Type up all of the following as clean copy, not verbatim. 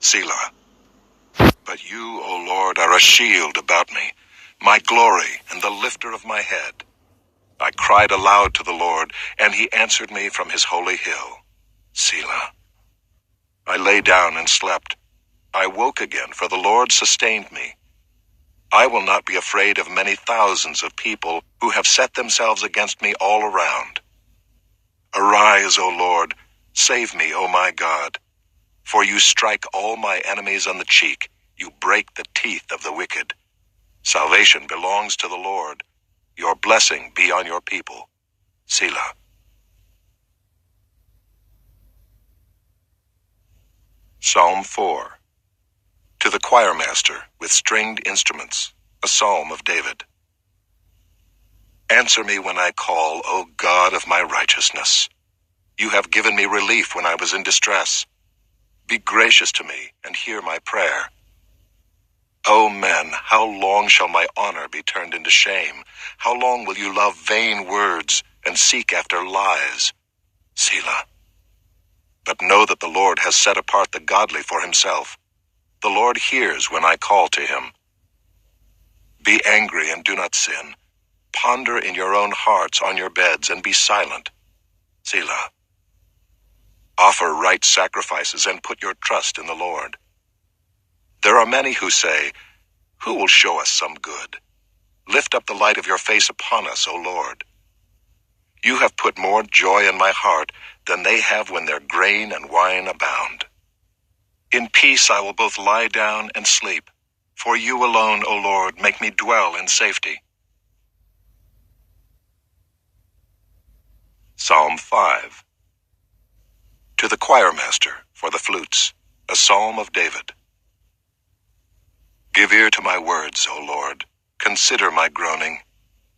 Selah. But you, O Lord, are a shield about me, my glory and the lifter of my head. I cried aloud to the Lord, and he answered me from his holy hill. Selah. I lay down and slept. I woke again, for the Lord sustained me. I will not be afraid of many thousands of people who have set themselves against me all around. Arise, O Lord, save me, O my God. For you strike all my enemies on the cheek, you break the teeth of the wicked. Salvation belongs to the Lord. Your blessing be on your people. Selah. Psalm 4. To the choirmaster with stringed instruments, a psalm of David. Answer me when I call, O God of my righteousness. You have given me relief when I was in distress. Be gracious to me and hear my prayer. O men, how long shall my honor be turned into shame? How long will you love vain words and seek after lies? Selah. But know that the Lord has set apart the godly for himself. The Lord hears when I call to him. Be angry and do not sin. Ponder in your own hearts on your beds and be silent. Selah. Offer right sacrifices and put your trust in the Lord. There are many who say, who will show us some good? Lift up the light of your face upon us, O Lord. You have put more joy in my heart than they have when their grain and wine abound. In peace I will both lie down and sleep, for you alone, O Lord, make me dwell in safety. Psalm 5. To the choirmaster for the flutes, a psalm of David. Give ear to my words, O Lord. Consider my groaning.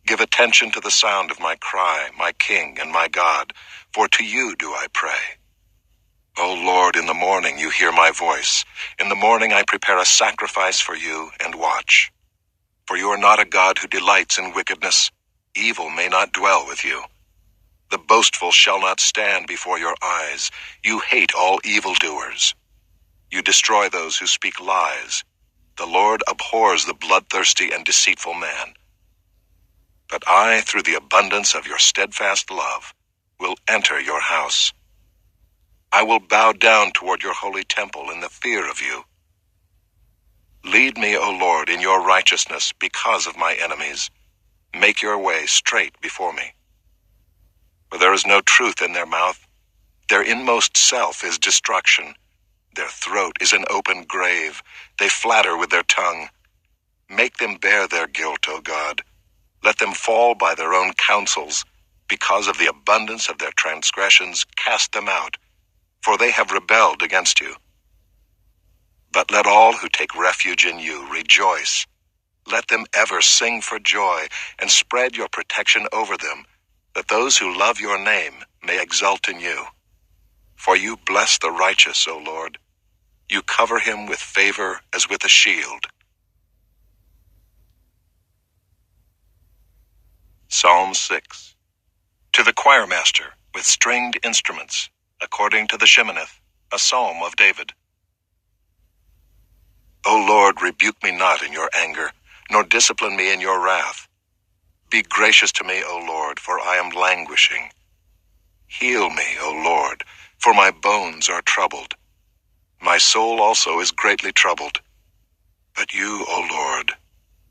Give attention to the sound of my cry, my King and my God, for to you do I pray. O Lord, in the morning you hear my voice. In the morning I prepare a sacrifice for you and watch. For you are not a God who delights in wickedness. Evil may not dwell with you. The boastful shall not stand before your eyes. You hate all evildoers. You destroy those who speak lies. The Lord abhors the bloodthirsty and deceitful man. But I, through the abundance of your steadfast love, will enter your house. I will bow down toward your holy temple in the fear of you. Lead me, O Lord, in your righteousness because of my enemies. Make your way straight before me. For there is no truth in their mouth. Their inmost self is destruction. Their throat is an open grave. They flatter with their tongue. Make them bear their guilt, O God. Let them fall by their own counsels. Because of the abundance of their transgressions, cast them out, for they have rebelled against you. But let all who take refuge in you rejoice. Let them ever sing for joy and spread your protection over them, that those who love your name may exult in you. For you bless the righteous, O Lord. You cover him with favor as with a shield. Psalm 6. To the choirmaster with stringed instruments, according to the Sheminith, a psalm of David. O Lord, rebuke me not in your anger, nor discipline me in your wrath. Be gracious to me, O Lord, for I am languishing. Heal me, O Lord, for my bones are troubled. My soul also is greatly troubled. But you, O Lord,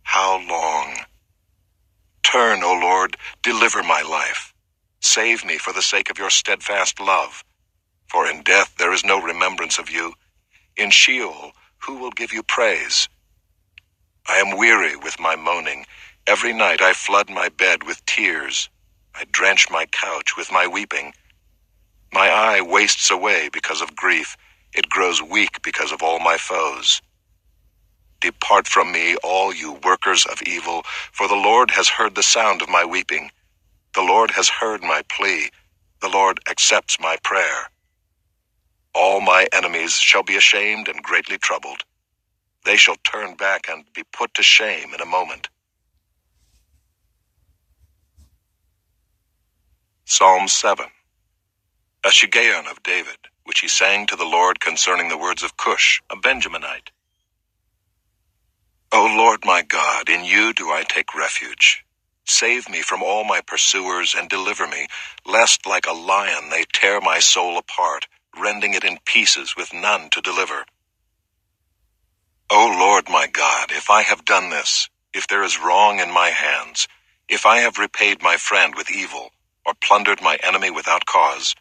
how long? Turn, O Lord, deliver my life. Save me for the sake of your steadfast love. For in death there is no remembrance of you. In Sheol, who will give you praise? I am weary with my moaning. Every night I flood my bed with tears. I drench my couch with my weeping. My eye wastes away because of grief. It grows weak because of all my foes. Depart from me, all you workers of evil, for the Lord has heard the sound of my weeping. The Lord has heard my plea. The Lord accepts my prayer. All my enemies shall be ashamed and greatly troubled. They shall turn back and be put to shame in a moment. Psalm 7. A Shiggaion of David, which he sang to the Lord concerning the words of Cush, a Benjaminite. O Lord my God, in you do I take refuge. Save me from all my pursuers and deliver me, lest like a lion they tear my soul apart, rending it in pieces with none to deliver. O Lord my God, if I have done this, if there is wrong in my hands, if I have repaid my friend with evil, or plundered my enemy without cause,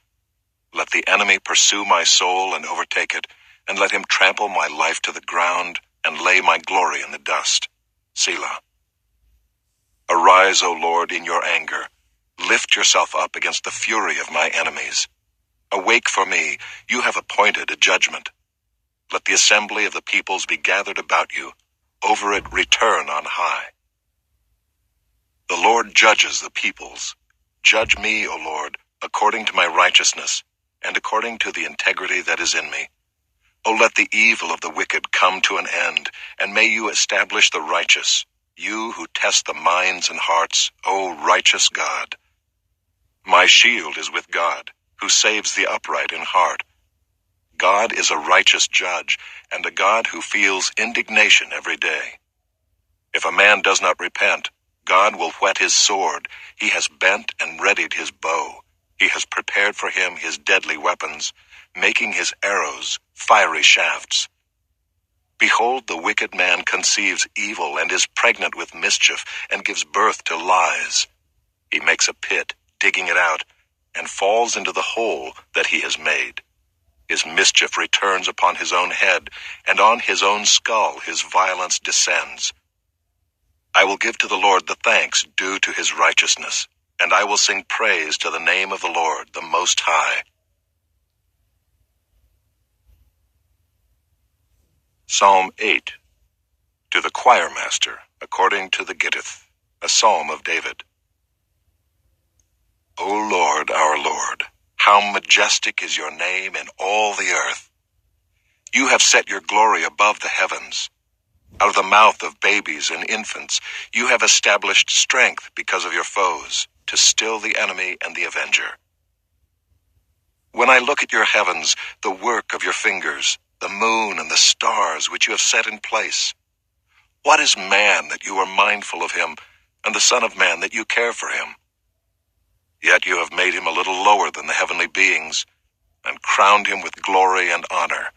let the enemy pursue my soul and overtake it, and let him trample my life to the ground, and lay my glory in the dust. Selah. Arise, O Lord, in your anger. Lift yourself up against the fury of my enemies. Awake for me, you have appointed a judgment. Let the assembly of the peoples be gathered about you. Over it return on high. The Lord judges the peoples. Judge me, O Lord, according to my righteousness, and according to the integrity that is in me. O let the evil of the wicked come to an end, and may you establish the righteous, you who test the minds and hearts, O righteous God. My shield is with God, who saves the upright in heart. God is a righteous judge, and a God who feels indignation every day. If a man does not repent, God will whet his sword. He has bent and readied his bow. He has prepared for him his deadly weapons, making his arrows fiery shafts. Behold, the wicked man conceives evil and is pregnant with mischief and gives birth to lies. He makes a pit, digging it out, and falls into the hole that he has made. His mischief returns upon his own head, and on his own skull his violence descends. I will give to the Lord the thanks due to his righteousness, and I will sing praise to the name of the Lord, the Most High. Psalm 8. To the choir master, according to the Gittith, a psalm of David. O Lord, our Lord, how majestic is your name in all the earth. You have set your glory above the heavens. Out of the mouth of babies and infants, you have established strength because of your foes, to still the enemy and the avenger. When I look at your heavens, the work of your fingers, the moon and the stars which you have set in place, what is man that you are mindful of him, and the Son of Man that you care for him? Yet you have made him a little lower than the heavenly beings, and crowned him with glory and honor.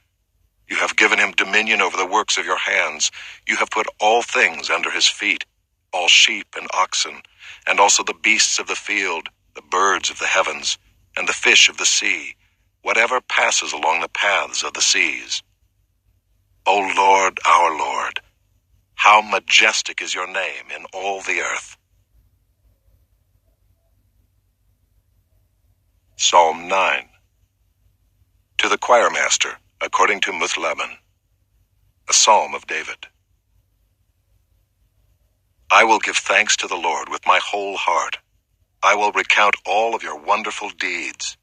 You have given him dominion over the works of your hands. You have put all things under his feet, all sheep and oxen, and also the beasts of the field, the birds of the heavens, and the fish of the sea, whatever passes along the paths of the seas. O Lord, our Lord, how majestic is your name in all the earth. Psalm 9. To the choir master, according to Muthleban, a psalm of David. I will give thanks to the Lord with my whole heart. I will recount all of your wonderful deeds.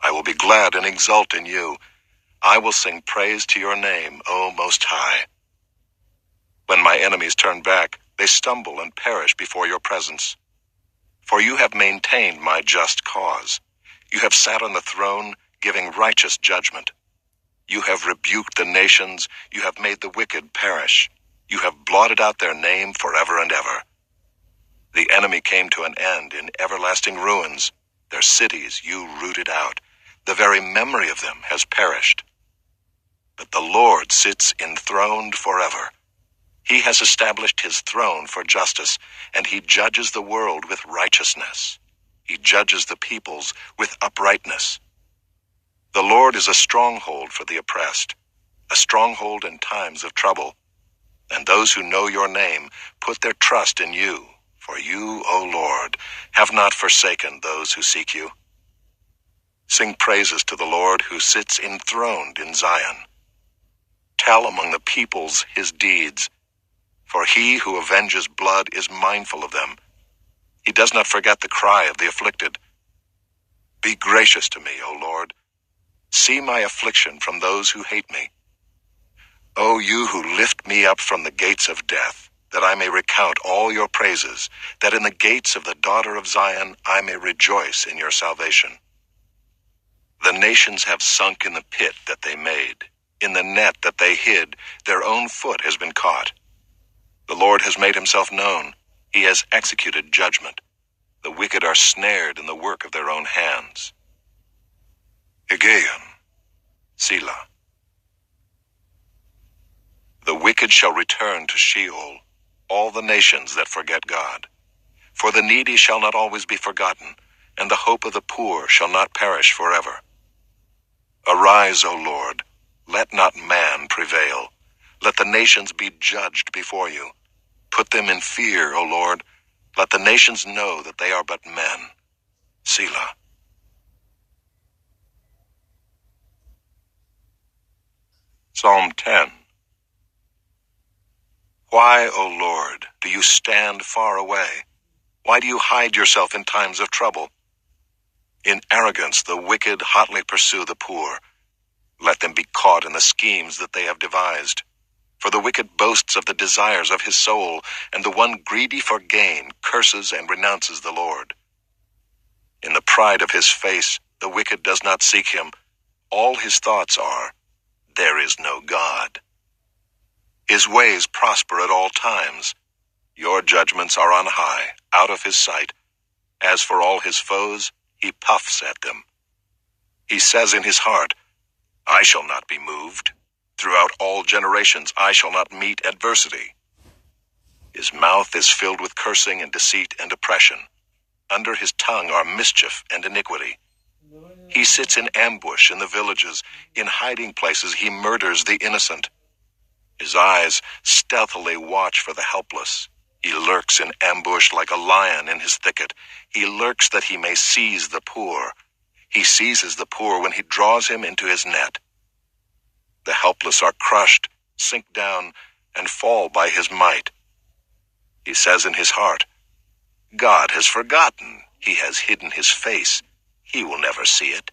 I will be glad and exult in you. I will sing praise to your name, O Most High. When my enemies turn back, they stumble and perish before your presence. For you have maintained my just cause. You have sat on the throne, giving righteous judgment. You have rebuked the nations. You have made the wicked perish. You have blotted out their name forever and ever. The enemy came to an end in everlasting ruins. Their cities you rooted out. The very memory of them has perished. But the Lord sits enthroned forever. He has established his throne for justice, and he judges the world with righteousness. He judges the peoples with uprightness. The Lord is a stronghold for the oppressed, a stronghold in times of trouble. And those who know your name put their trust in you, for you, O Lord, have not forsaken those who seek you. Sing praises to the Lord who sits enthroned in Zion. Tell among the peoples his deeds, for he who avenges blood is mindful of them. He does not forget the cry of the afflicted. Be gracious to me, O Lord. See my affliction from those who hate me. O you who lift me up from the gates of death, that I may recount all your praises, that in the gates of the daughter of Zion I may rejoice in your salvation. The nations have sunk in the pit that they made. In the net that they hid, their own foot has been caught. The Lord has made himself known. He has executed judgment. The wicked are snared in the work of their own hands. Higgaion, Selah. The wicked shall return to Sheol, all the nations that forget God. For the needy shall not always be forgotten, and the hope of the poor shall not perish forever. Arise, O Lord, let not man prevail. Let the nations be judged before you. Put them in fear, O Lord. Let the nations know that they are but men. Selah. Psalm 10. Why, O Lord, do you stand far away? Why do you hide yourself in times of trouble? In arrogance the wicked hotly pursue the poor. Let them be caught in the schemes that they have devised. For the wicked boasts of the desires of his soul, and the one greedy for gain curses and renounces the Lord. In the pride of his face the wicked does not seek him. All his thoughts are, there is no God. His ways prosper at all times. Your judgments are on high, out of his sight. As for all his foes, he puffs at them. He says in his heart, I shall not be moved. Throughout all generations I shall not meet adversity. His mouth is filled with cursing and deceit and oppression. Under his tongue are mischief and iniquity. He sits in ambush in the villages. In hiding places he murders the innocent. His eyes stealthily watch for the helpless. He lurks in ambush like a lion in his thicket. He lurks that he may seize the poor. He seizes the poor when he draws him into his net. The helpless are crushed, sink down, and fall by his might. He says in his heart, God has forgotten. He has hidden his face. He will never see it.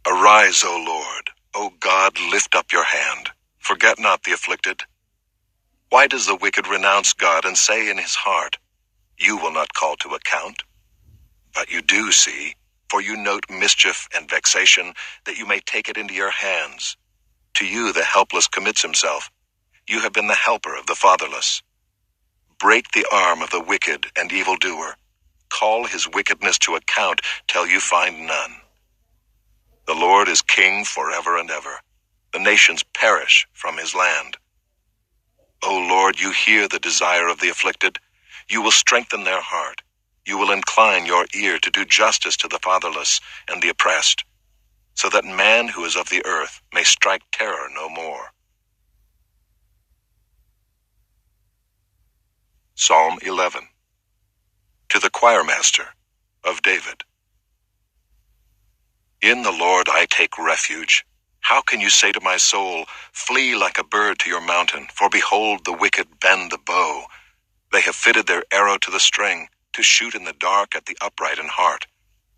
Arise, O Lord. O God, lift up your hand. Forget not the afflicted. Why does the wicked renounce God and say in his heart, you will not call to account? But you do see, for you note mischief and vexation, that you may take it into your hands. To you the helpless commits himself. You have been the helper of the fatherless. Break the arm of the wicked and evildoer. Call his wickedness to account till you find none. The Lord is king forever and ever. The nations perish from his land. O Lord, you hear the desire of the afflicted. You will strengthen their heart. You will incline your ear to do justice to the fatherless and the oppressed, so that man who is of the earth may strike terror no more. Psalm 11. To the choirmaster of David. In the Lord I take refuge. How can you say to my soul, flee like a bird to your mountain? For behold, the wicked bend the bow. They have fitted their arrow to the string, to shoot in the dark at the upright in heart.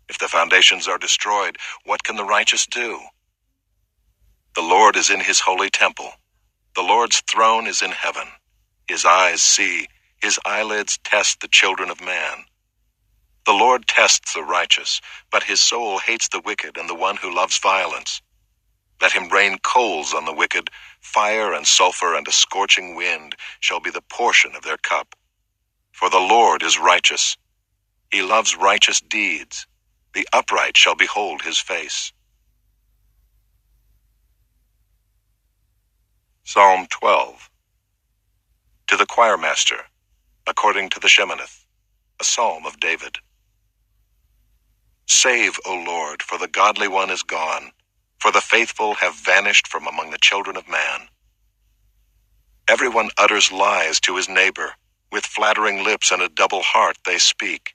If the foundations are destroyed, what can the righteous do? The Lord is in his holy temple. The Lord's throne is in heaven. His eyes see, his eyelids test the children of man. The Lord tests the righteous, but his soul hates the wicked and the one who loves violence. Let him rain coals on the wicked. Fire and sulfur and a scorching wind shall be the portion of their cup. For the Lord is righteous. He loves righteous deeds. The upright shall behold his face. Psalm 12. To the choirmaster, according to the Sheminith, a psalm of David. Save, O Lord, for the godly one is gone, for the faithful have vanished from among the children of man. Everyone utters lies to his neighbor. With flattering lips and a double heart they speak.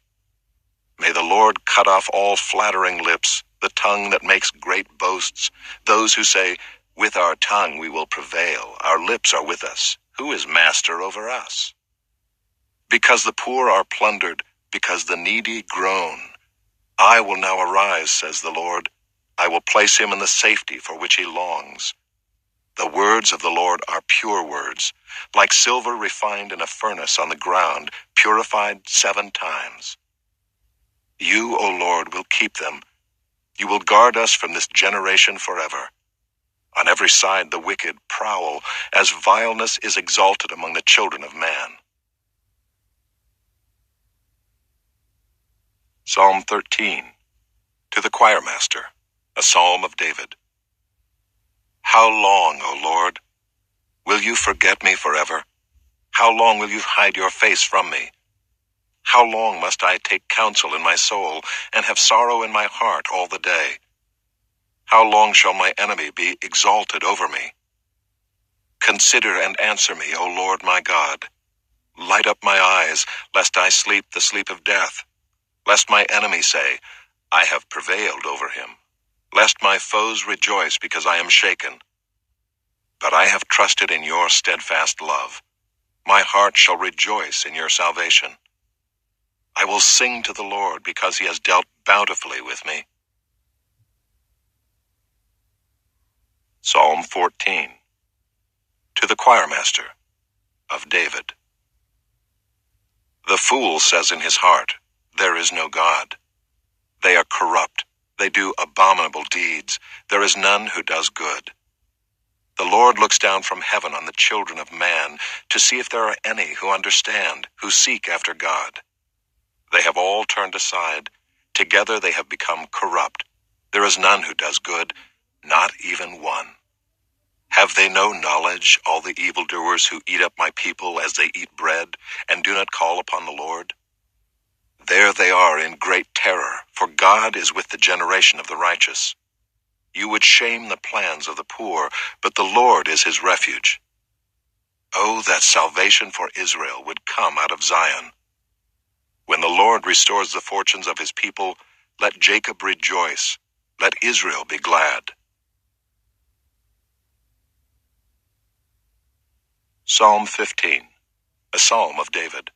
May the Lord cut off all flattering lips, the tongue that makes great boasts, those who say, with our tongue we will prevail, our lips are with us. Who is master over us? Because the poor are plundered, because the needy groan. I will now arise, says the Lord. I will place him in the safety for which he longs. The words of the Lord are pure words, like silver refined in a furnace on the ground, purified 7 times. You, O Lord, will keep them. You will guard us from this generation forever. On every side the wicked prowl, as vileness is exalted among the children of man. Psalm 13. To the choirmaster, a psalm of David. How long, O Lord, will you forget me forever? How long will you hide your face from me? How long must I take counsel in my soul, and have sorrow in my heart all the day? How long shall my enemy be exalted over me? Consider and answer me, O Lord my God. Light up my eyes, lest I sleep the sleep of death. Lest my enemy say, I have prevailed over him. Lest my foes rejoice because I am shaken. But I have trusted in your steadfast love. My heart shall rejoice in your salvation. I will sing to the Lord because he has dealt bountifully with me. Psalm 14. To the choirmaster, of David. The fool says in his heart, there is no God. They are corrupt. They do abominable deeds. There is none who does good. The Lord looks down from heaven on the children of man to see if there are any who understand, who seek after God. They have all turned aside. Together they have become corrupt. There is none who does good, not even one. Have they no knowledge, all the evildoers who eat up my people as they eat bread, and do not call upon the Lord? There they are in great terror, for God is with the generation of the righteous. You would shame the plans of the poor, but the Lord is his refuge. Oh, that salvation for Israel would come out of Zion. When the Lord restores the fortunes of his people, let Jacob rejoice, let Israel be glad. Psalm 15, a psalm of David.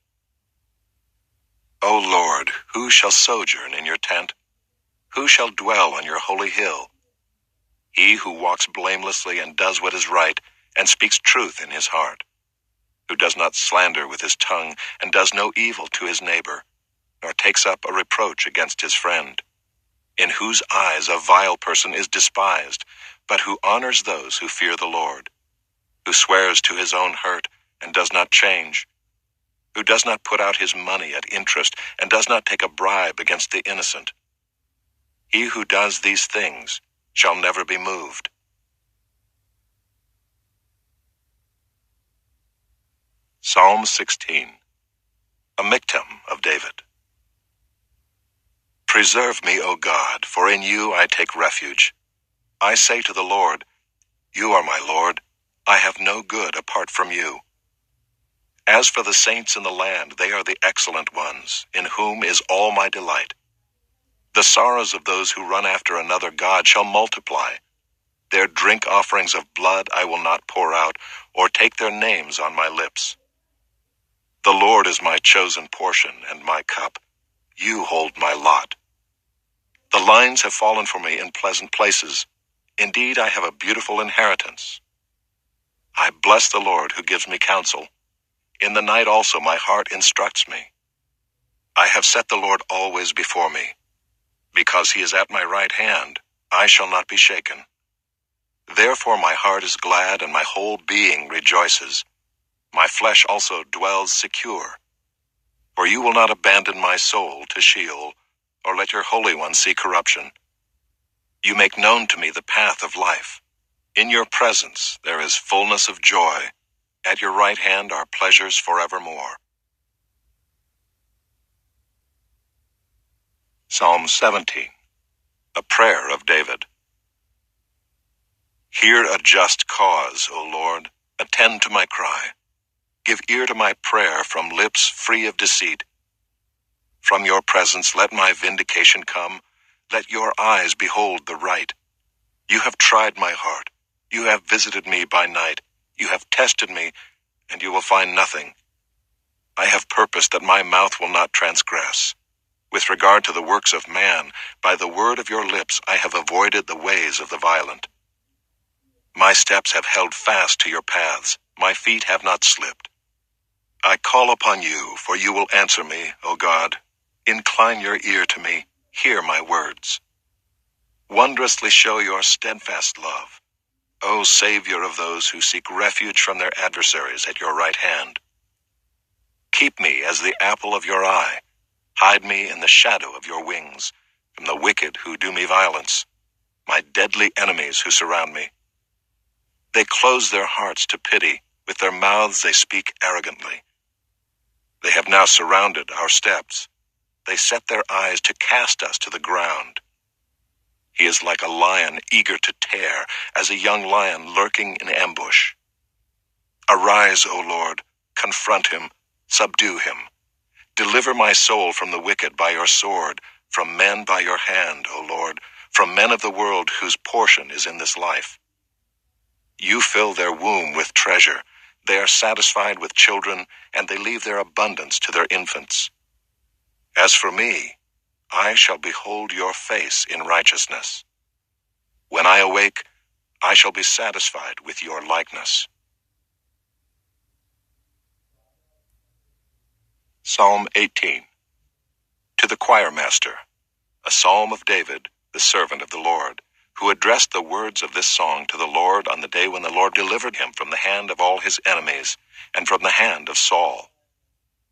O Lord, who shall sojourn in your tent? Who shall dwell on your holy hill? He who walks blamelessly and does what is right, and speaks truth in his heart, who does not slander with his tongue, and does no evil to his neighbor, nor takes up a reproach against his friend, in whose eyes a vile person is despised, but who honors those who fear the Lord, who swears to his own hurt, and does not change, who does not put out his money at interest, and does not take a bribe against the innocent. He who does these things shall never be moved. Psalm 16, a miktam of David. Preserve me, O God, for in you I take refuge. I say to the Lord, you are my Lord. I have no good apart from you. As for the saints in the land, they are the excellent ones, in whom is all my delight. The sorrows of those who run after another god shall multiply. Their drink offerings of blood I will not pour out, or take their names on my lips. The Lord is my chosen portion and my cup. You hold my lot. The lines have fallen for me in pleasant places. Indeed, I have a beautiful inheritance. I bless the Lord who gives me counsel. In the night also my heart instructs me. I have set the Lord always before me. Because he is at my right hand, I shall not be shaken. Therefore my heart is glad and my whole being rejoices. My flesh also dwells secure. For you will not abandon my soul to Sheol, or let your Holy One see corruption. You make known to me the path of life. In your presence there is fullness of joy. At your right hand are pleasures forevermore. Psalm 17, a prayer of David. Hear a just cause, O Lord. Attend to my cry. Give ear to my prayer from lips free of deceit. From your presence let my vindication come. Let your eyes behold the right. You have tried my heart. You have visited me by night. You have tested me, and you will find nothing. I have purposed that my mouth will not transgress. With regard to the works of man, by the word of your lips I have avoided the ways of the violent. My steps have held fast to your paths. My feet have not slipped. I call upon you, for you will answer me, O God. Incline your ear to me. Hear my words. Wondrously show your steadfast love, O Savior of those who seek refuge from their adversaries at your right hand. Keep me as the apple of your eye. Hide me in the shadow of your wings, from the wicked who do me violence, my deadly enemies who surround me. They close their hearts to pity. With their mouths they speak arrogantly. They have now surrounded our steps. They set their eyes to cast us to the ground. He is like a lion eager to tear, as a young lion lurking in ambush. Arise, O Lord, confront him, subdue him. Deliver my soul from the wicked by your sword, from men by your hand, O Lord, from men of the world whose portion is in this life. You fill their womb with treasure. They are satisfied with children, and they leave their abundance to their infants. As for me, I shall behold your face in righteousness. When I awake, I shall be satisfied with your likeness. Psalm 18. To the choir master, a psalm of David, the servant of the Lord, who addressed the words of this song to the Lord on the day when the Lord delivered him from the hand of all his enemies and from the hand of Saul.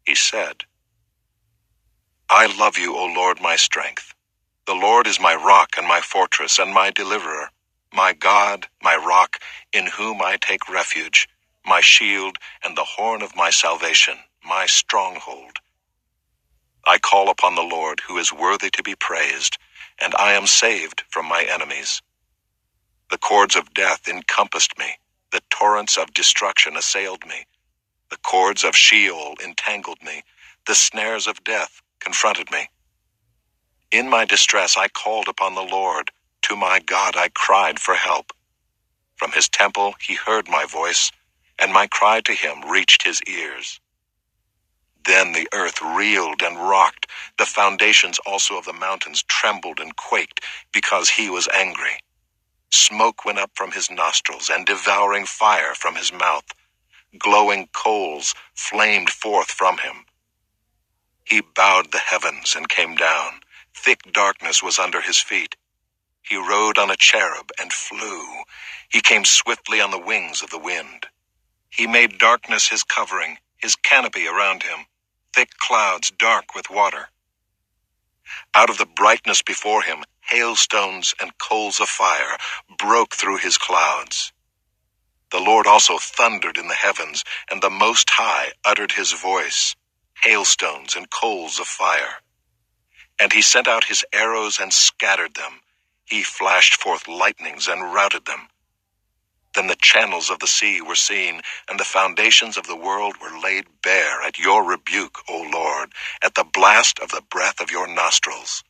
He said, I love you, O Lord, my strength. The Lord is my rock and my fortress and my deliverer, my God, my rock, in whom I take refuge, my shield and the horn of my salvation, my stronghold. I call upon the Lord, who is worthy to be praised, and I am saved from my enemies. The cords of death encompassed me, the torrents of destruction assailed me. The cords of Sheol entangled me, the snares of death confronted me. In my distress I called upon the Lord, to my God I cried for help. From his temple he heard my voice, and my cry to him reached his ears. Then the earth reeled and rocked, the foundations also of the mountains trembled and quaked, because he was angry. Smoke went up from his nostrils, and devouring fire from his mouth. Glowing coals flamed forth from him. He bowed the heavens and came down. Thick darkness was under his feet. He rode on a cherub and flew. He came swiftly on the wings of the wind. He made darkness his covering, his canopy around him, thick clouds dark with water. Out of the brightness before him, hailstones and coals of fire broke through his clouds. The Lord also thundered in the heavens, and the Most High uttered his voice, hailstones and coals of fire. And he sent out his arrows and scattered them. He flashed forth lightnings and routed them. Then the channels of the sea were seen, and the foundations of the world were laid bare at your rebuke, O Lord, at the blast of the breath of your nostrils.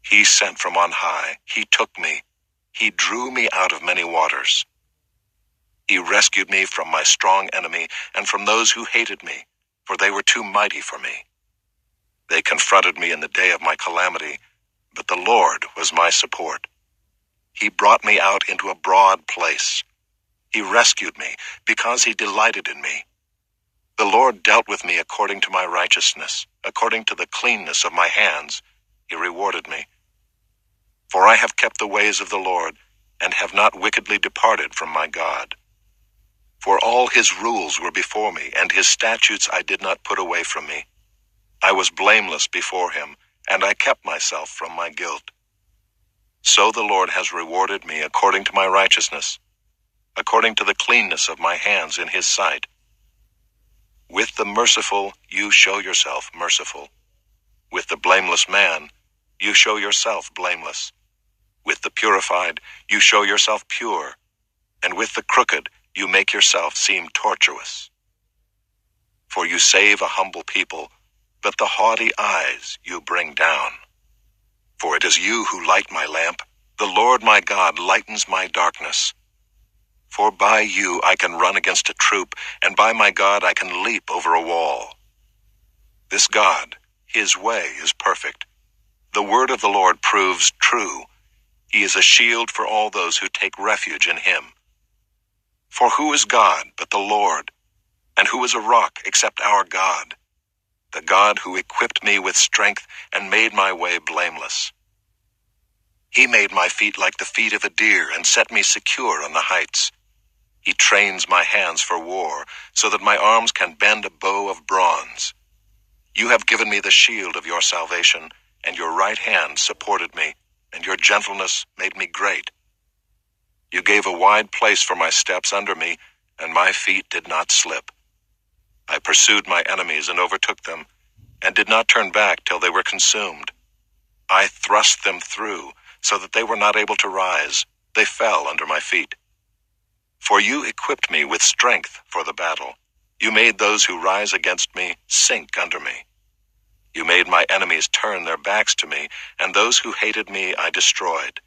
He sent from on high, he took me, he drew me out of many waters. He rescued me from my strong enemy and from those who hated me, for they were too mighty for me. They confronted me in the day of my calamity, but the Lord was my support. He brought me out into a broad place. He rescued me because he delighted in me. The Lord dealt with me according to my righteousness, according to the cleanness of my hands. He rewarded me. For I have kept the ways of the Lord, and have not wickedly departed from my God. For all his rules were before me, and his statutes I did not put away from me. I was blameless before him, and I kept myself from my guilt. So the Lord has rewarded me according to my righteousness, according to the cleanness of my hands in his sight. With the merciful you show yourself merciful. With the blameless man you show yourself blameless. With the purified you show yourself pure, and with the crooked you make yourself seem tortuous. For you save a humble people, but the haughty eyes you bring down. For it is you who light my lamp. The Lord my God lightens my darkness. For by you I can run against a troop, and by my God I can leap over a wall. This God, his way is perfect. The word of the Lord proves true. He is a shield for all those who take refuge in him. For who is God but the Lord? And who is a rock except our God? The God who equipped me with strength and made my way blameless. He made my feet like the feet of a deer and set me secure on the heights. He trains my hands for war so that my arms can bend a bow of bronze. You have given me the shield of your salvation, and your right hand supported me, and your gentleness made me great. You gave a wide place for my steps under me, and my feet did not slip. I pursued my enemies and overtook them, and did not turn back till they were consumed. I thrust them through, so that they were not able to rise. They fell under my feet. For you equipped me with strength for the battle. You made those who rise against me sink under me. You made my enemies turn their backs to me, and those who hated me I destroyed.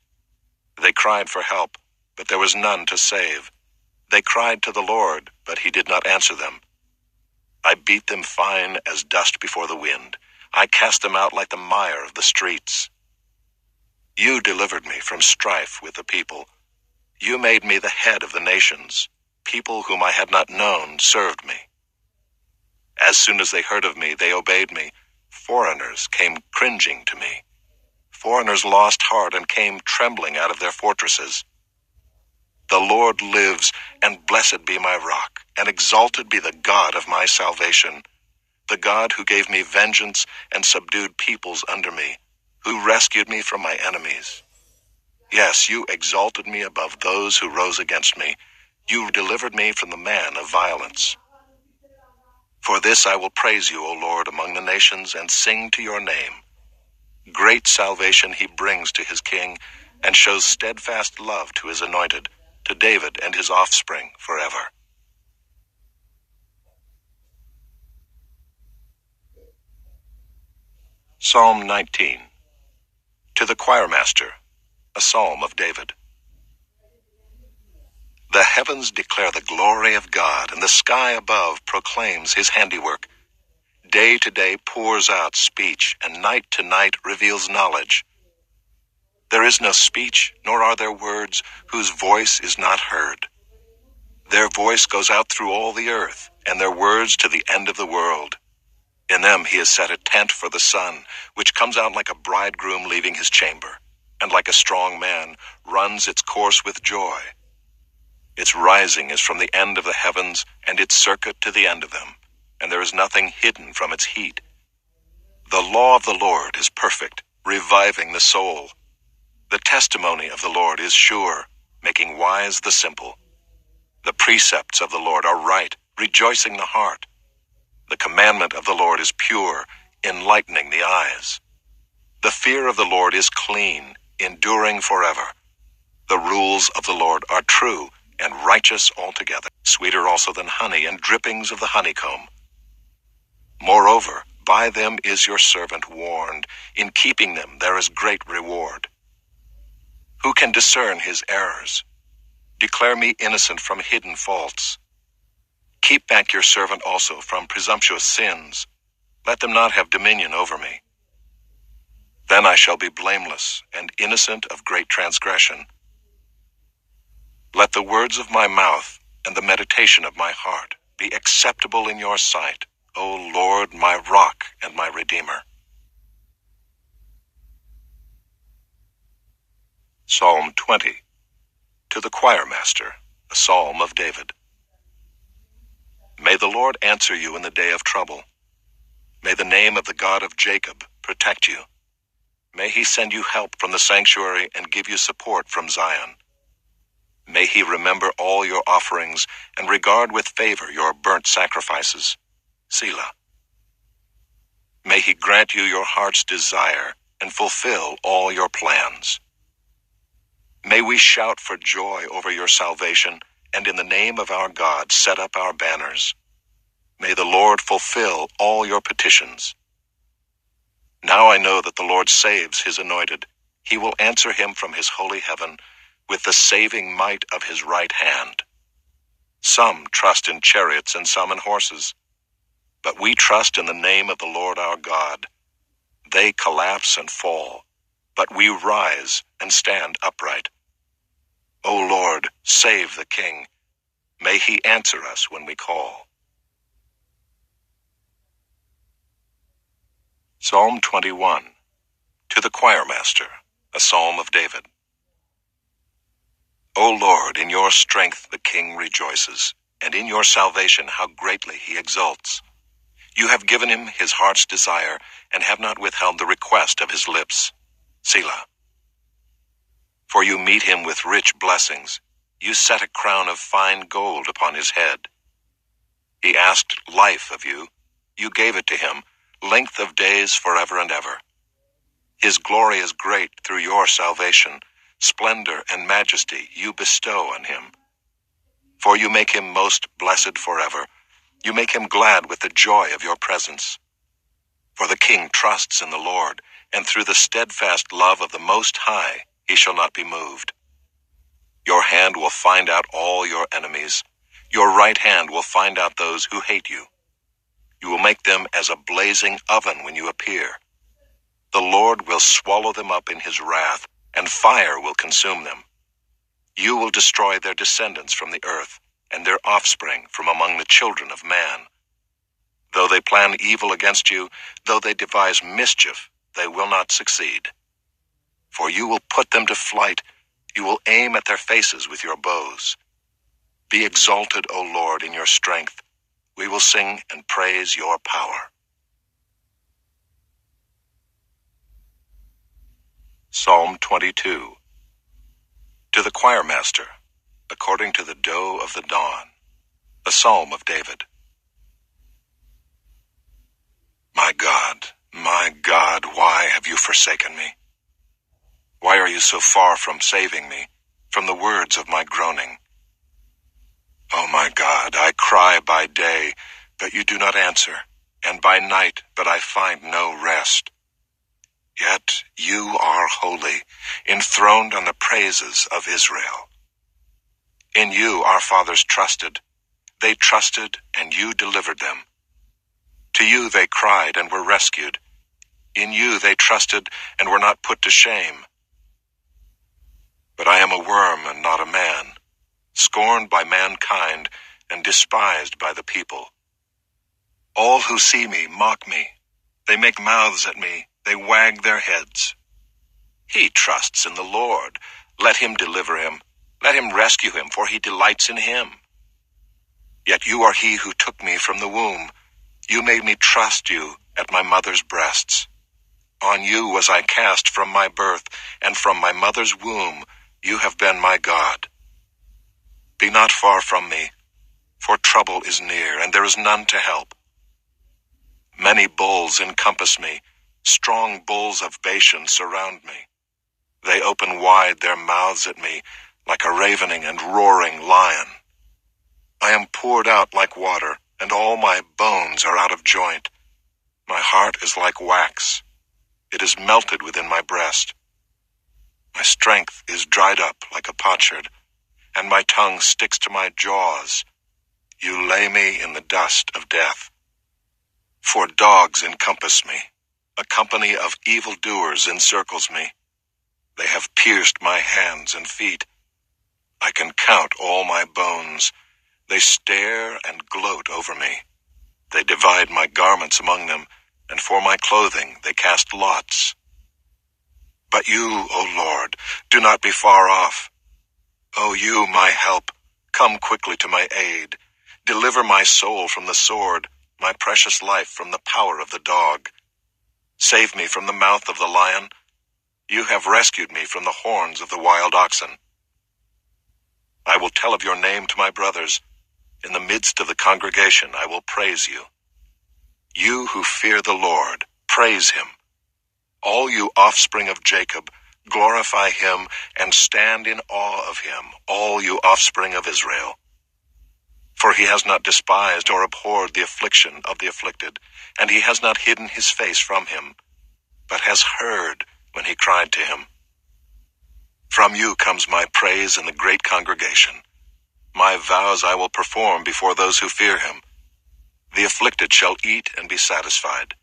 They cried for help, but there was none to save. They cried to the Lord, but he did not answer them. I beat them fine as dust before the wind. I cast them out like the mire of the streets. You delivered me from strife with the people. You made me the head of the nations. People whom I had not known served me. As soon as they heard of me, they obeyed me. Foreigners came cringing to me. Foreigners lost heart and came trembling out of their fortresses. The Lord lives, and blessed be my rock, and exalted be the God of my salvation, the God who gave me vengeance and subdued peoples under me, who rescued me from my enemies. Yes, you exalted me above those who rose against me. You delivered me from the man of violence. For this I will praise you, O Lord, among the nations, and sing to your name. Great salvation he brings to his king, and shows steadfast love to his anointed, to David and his offspring forever. Psalm 19. To the choirmaster, a psalm of David. The heavens declare the glory of God, and the sky above proclaims his handiwork. Day to day pours out speech, and night to night reveals knowledge. There is no speech, nor are there words, whose voice is not heard. Their voice goes out through all the earth, and their words to the end of the world. In them he has set a tent for the sun, which comes out like a bridegroom leaving his chamber, and like a strong man runs its course with joy. Its rising is from the end of the heavens, and its circuit to the end of them, and there is nothing hidden from its heat. The law of the Lord is perfect, reviving the soul. The testimony of the Lord is sure, making wise the simple. The precepts of the Lord are right, rejoicing the heart. The commandment of the Lord is pure, enlightening the eyes. The fear of the Lord is clean, enduring forever. The rules of the Lord are true and righteous altogether, sweeter also than honey and drippings of the honeycomb. Moreover, by them is your servant warned. In keeping them there is great reward. Who can discern his errors? Declare me innocent from hidden faults. Keep back your servant also from presumptuous sins. Let them not have dominion over me. Then I shall be blameless and innocent of great transgression. Let the words of my mouth and the meditation of my heart be acceptable in your sight, O Lord, my rock and my redeemer. Psalm 20. To the choirmaster, a psalm of David. May the Lord answer you in the day of trouble. May the name of the God of Jacob protect you. May he send you help from the sanctuary and give you support from Zion. May he remember all your offerings and regard with favor your burnt sacrifices. Selah. May he grant you your heart's desire and fulfill all your plans. May we shout for joy over your salvation, and in the name of our God set up our banners. May the Lord fulfill all your petitions. Now I know that the Lord saves his anointed. He will answer him from his holy heaven with the saving might of his right hand. Some trust in chariots and some in horses, but we trust in the name of the Lord our God. They collapse and fall, but we rise and stand upright. O Lord, save the King. May he answer us when we call. Psalm 21. To the choirmaster, A Psalm of David. O Lord, in your strength the king rejoices, and in your salvation how greatly he exults. You have given him his heart's desire, and have not withheld the request of his lips. Selah. For you meet him with rich blessings. You set a crown of fine gold upon his head. He asked life of you. You gave it to him, length of days forever and ever. His glory is great through your salvation. Splendor and majesty you bestow on him. For you make him most blessed forever. You make him glad with the joy of your presence. For the king trusts in the Lord, and through the steadfast love of the Most High he shall not be moved. Your hand will find out all your enemies. Your right hand will find out those who hate you. You will make them as a blazing oven when you appear. The Lord will swallow them up in his wrath, and fire will consume them. You will destroy their descendants from the earth, and their offspring from among the children of man. Though they plan evil against you, though they devise mischief, they will not succeed. For you will put them to flight. You will aim at their faces with your bows. Be exalted, O Lord, in your strength. We will sing and praise your power. Psalm 22. To the choir master, according to the doe of the dawn, a psalm of David. My God, why have you forsaken me? Why are you so far from saving me, from the words of my groaning? O my God, I cry by day, but you do not answer, and by night, but I find no rest. Yet you are holy, enthroned on the praises of Israel. In you our fathers trusted. They trusted, and you delivered them. To you they cried and were rescued. In you they trusted and were not put to shame. But I am a worm and not a man, scorned by mankind and despised by the people. All who see me mock me. They make mouths at me. They wag their heads. He trusts in the Lord. Let him deliver him. Let him rescue him, for he delights in him. Yet you are he who took me from the womb. You made me trust you at my mother's breasts. On you was I cast from my birth, and from my mother's womb you have been my God. Be not far from me, for trouble is near, and there is none to help. Many bulls encompass me. Strong bulls of Bashan surround me. They open wide their mouths at me, like a ravening and roaring lion. I am poured out like water, and all my bones are out of joint. My heart is like wax. It is melted within my breast. My strength is dried up like a potsherd, and my tongue sticks to my jaws. You lay me in the dust of death. For dogs encompass me. A company of evildoers encircles me. They have pierced my hands and feet. I can count all my bones. They stare and gloat over me. They divide my garments among them, and for my clothing they cast lots. But you, O Lord, do not be far off. O you, my help, come quickly to my aid. Deliver my soul from the sword, my precious life from the power of the dog. Save me from the mouth of the lion. You have rescued me from the horns of the wild oxen. I will tell of your name to my brothers. In the midst of the congregation I will praise you. You who fear the Lord, praise him. All you offspring of Jacob, glorify him and stand in awe of him, all you offspring of Israel. For he has not despised or abhorred the affliction of the afflicted, and he has not hidden his face from him, but has heard when he cried to him. From you comes my praise in the great congregation. My vows I will perform before those who fear him. The afflicted shall eat and be satisfied.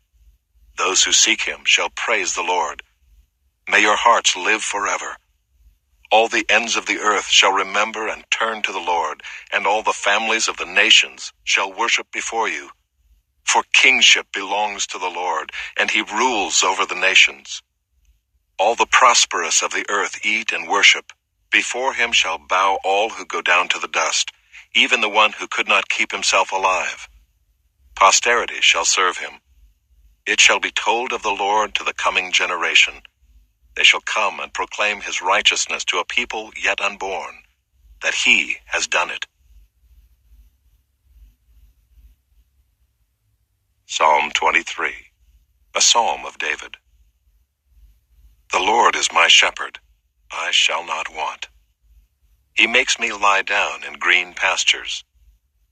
Those who seek him shall praise the Lord. May your hearts live forever. All the ends of the earth shall remember and turn to the Lord, and all the families of the nations shall worship before you. For kingship belongs to the Lord, and he rules over the nations. All the prosperous of the earth eat and worship. Before him shall bow all who go down to the dust, even the one who could not keep himself alive. Posterity shall serve him. It shall be told of the Lord to the coming generation. They shall come and proclaim his righteousness to a people yet unborn, that he has done it. Psalm 23, a psalm of David. The Lord is my shepherd, I shall not want. He makes me lie down in green pastures.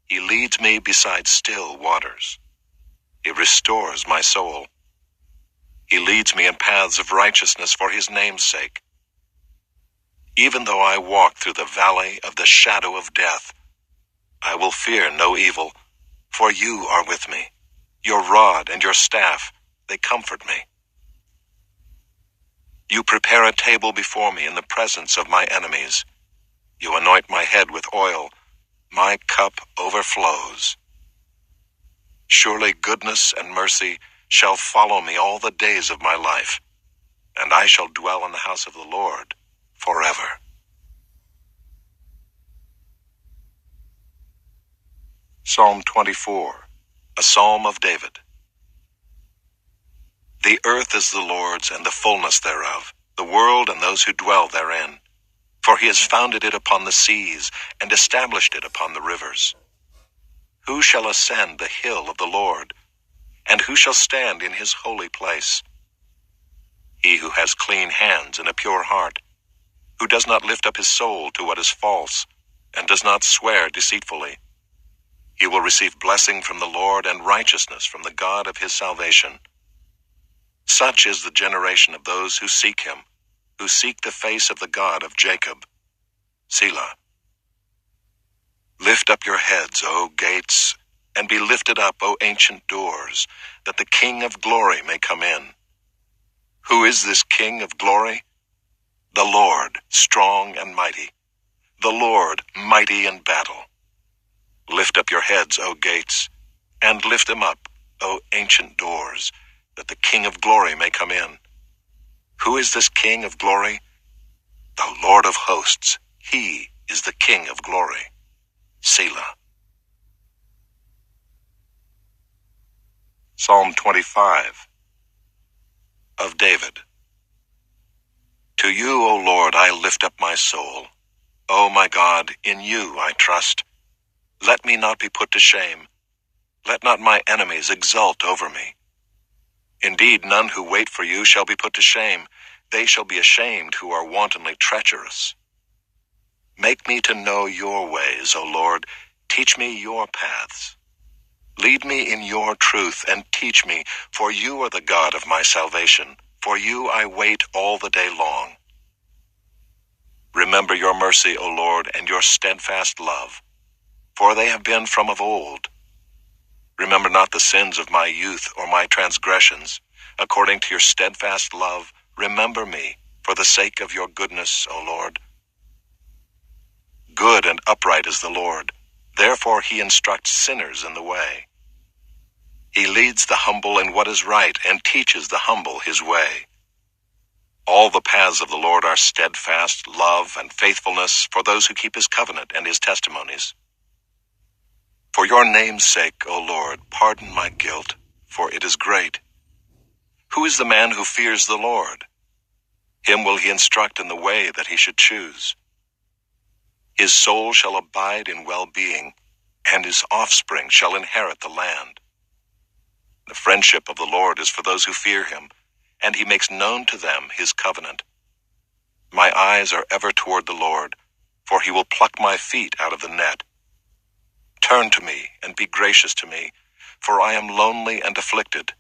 He leads me beside still waters. He restores my soul. He leads me in paths of righteousness for his name's sake. Even though I walk through the valley of the shadow of death, I will fear no evil, for you are with me. Your rod and your staff, they comfort me. You prepare a table before me in the presence of my enemies. You anoint my head with oil. My cup overflows. Surely goodness and mercy shall follow me all the days of my life, and I shall dwell in the house of the Lord forever. Psalm 24, a psalm of David. The earth is the Lord's and the fullness thereof, the world and those who dwell therein. For he has founded it upon the seas and established it upon the rivers. Who shall ascend the hill of the Lord? And who shall stand in his holy place? He who has clean hands and a pure heart, who does not lift up his soul to what is false, and does not swear deceitfully. He will receive blessing from the Lord and righteousness from the God of his salvation. Such is the generation of those who seek him, who seek the face of the God of Jacob. Selah. Lift up your heads, O gates, and be lifted up, O ancient doors, that the King of glory may come in. Who is this King of glory? The Lord, strong and mighty, the Lord, mighty in battle. Lift up your heads, O gates, and lift them up, O ancient doors, that the King of glory may come in. Who is this King of glory? The Lord of hosts. He is the King of glory. Selah. Psalm 25, of David. To you, O Lord, I lift up my soul. O my God, in you I trust. Let me not be put to shame. Let not my enemies exult over me. Indeed, none who wait for you shall be put to shame. They shall be ashamed who are wantonly treacherous. Make me to know your ways, O Lord. Teach me your paths. Lead me in your truth and teach me, for you are the God of my salvation. For you I wait all the day long. Remember your mercy, O Lord, and your steadfast love, for they have been from of old. Remember not the sins of my youth or my transgressions. According to your steadfast love, remember me, for the sake of your goodness, O Lord. Good and upright is the Lord. Therefore he instructs sinners in the way. He leads the humble in what is right and teaches the humble his way. All the paths of the Lord are steadfast love and faithfulness for those who keep his covenant and his testimonies. For your name's sake, O Lord, pardon my guilt, for it is great. Who is the man who fears the Lord? Him will he instruct in the way that he should choose. His soul shall abide in well-being, and his offspring shall inherit the land. The friendship of the Lord is for those who fear him, and he makes known to them his covenant. My eyes are ever toward the Lord, for he will pluck my feet out of the net. Turn to me and be gracious to me, for I am lonely and afflicted.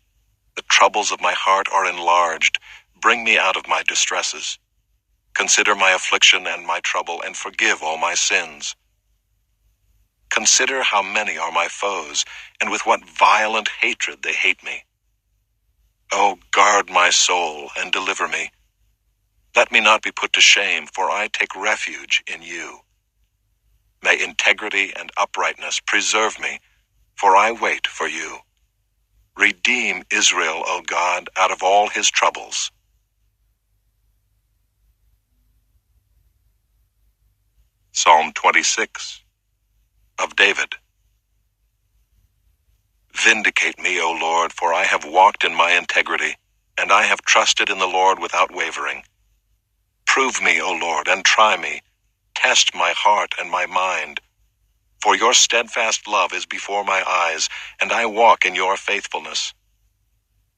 The troubles of my heart are enlarged. Bring me out of my distresses. Consider my affliction and my trouble, and forgive all my sins. Consider how many are my foes, and with what violent hatred they hate me. Oh, guard my soul and deliver me. Let me not be put to shame, for I take refuge in you. May integrity and uprightness preserve me, for I wait for you. Redeem Israel, O God, out of all his troubles. Psalm 26 of David. Vindicate me, O Lord, for I have walked in my integrity, and I have trusted in the Lord without wavering. Prove me, O Lord, and try me. Test my heart and my mind. For your steadfast love is before my eyes, and I walk in your faithfulness.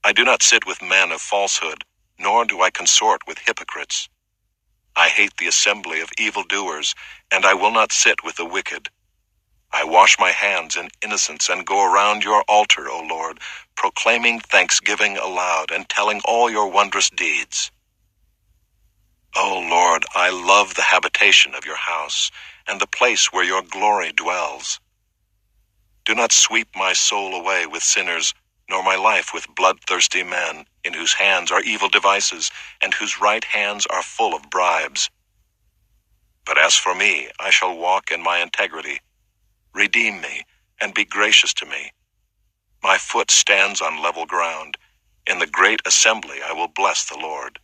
I do not sit with men of falsehood, nor do I consort with hypocrites. I hate the assembly of evildoers, and I will not sit with the wicked. I wash my hands in innocence and go around your altar, O Lord, proclaiming thanksgiving aloud and telling all your wondrous deeds. O Lord, I love the habitation of your house and the place where your glory dwells. Do not sweep my soul away with sinners, nor my life with bloodthirsty men, in whose hands are evil devices, and whose right hands are full of bribes. But as for me, I shall walk in my integrity. Redeem me, and be gracious to me. My foot stands on level ground. In the great assembly I will bless the Lord.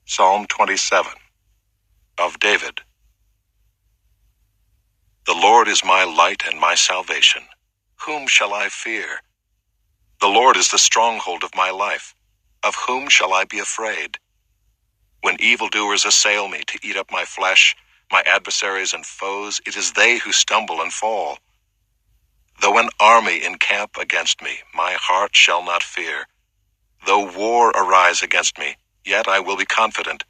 Psalm 27 of David. The Lord is my light and my salvation. Whom shall I fear? The Lord is the stronghold of my life. Of whom shall I be afraid? When evildoers assail me to eat up my flesh, my adversaries and foes, it is they who stumble and fall. Though an army encamp against me, my heart shall not fear. Though war arise against me, yet I will be confident.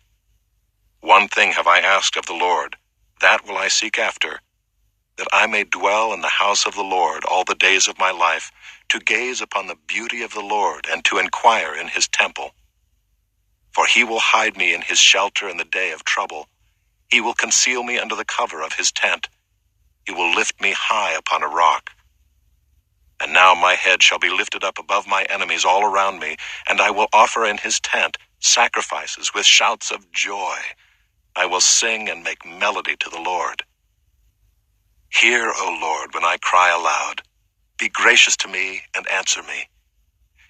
One thing have I asked of the Lord, that will I seek after, that I may dwell in the house of the Lord all the days of my life, to gaze upon the beauty of the Lord and to inquire in his temple. For he will hide me in his shelter in the day of trouble. He will conceal me under the cover of his tent. He will lift me high upon a rock. And now my head shall be lifted up above my enemies all around me, and I will offer in his tent sacrifices with shouts of joy. I will sing and make melody to the Lord. Hear, O Lord, when I cry aloud. Be gracious to me and answer me.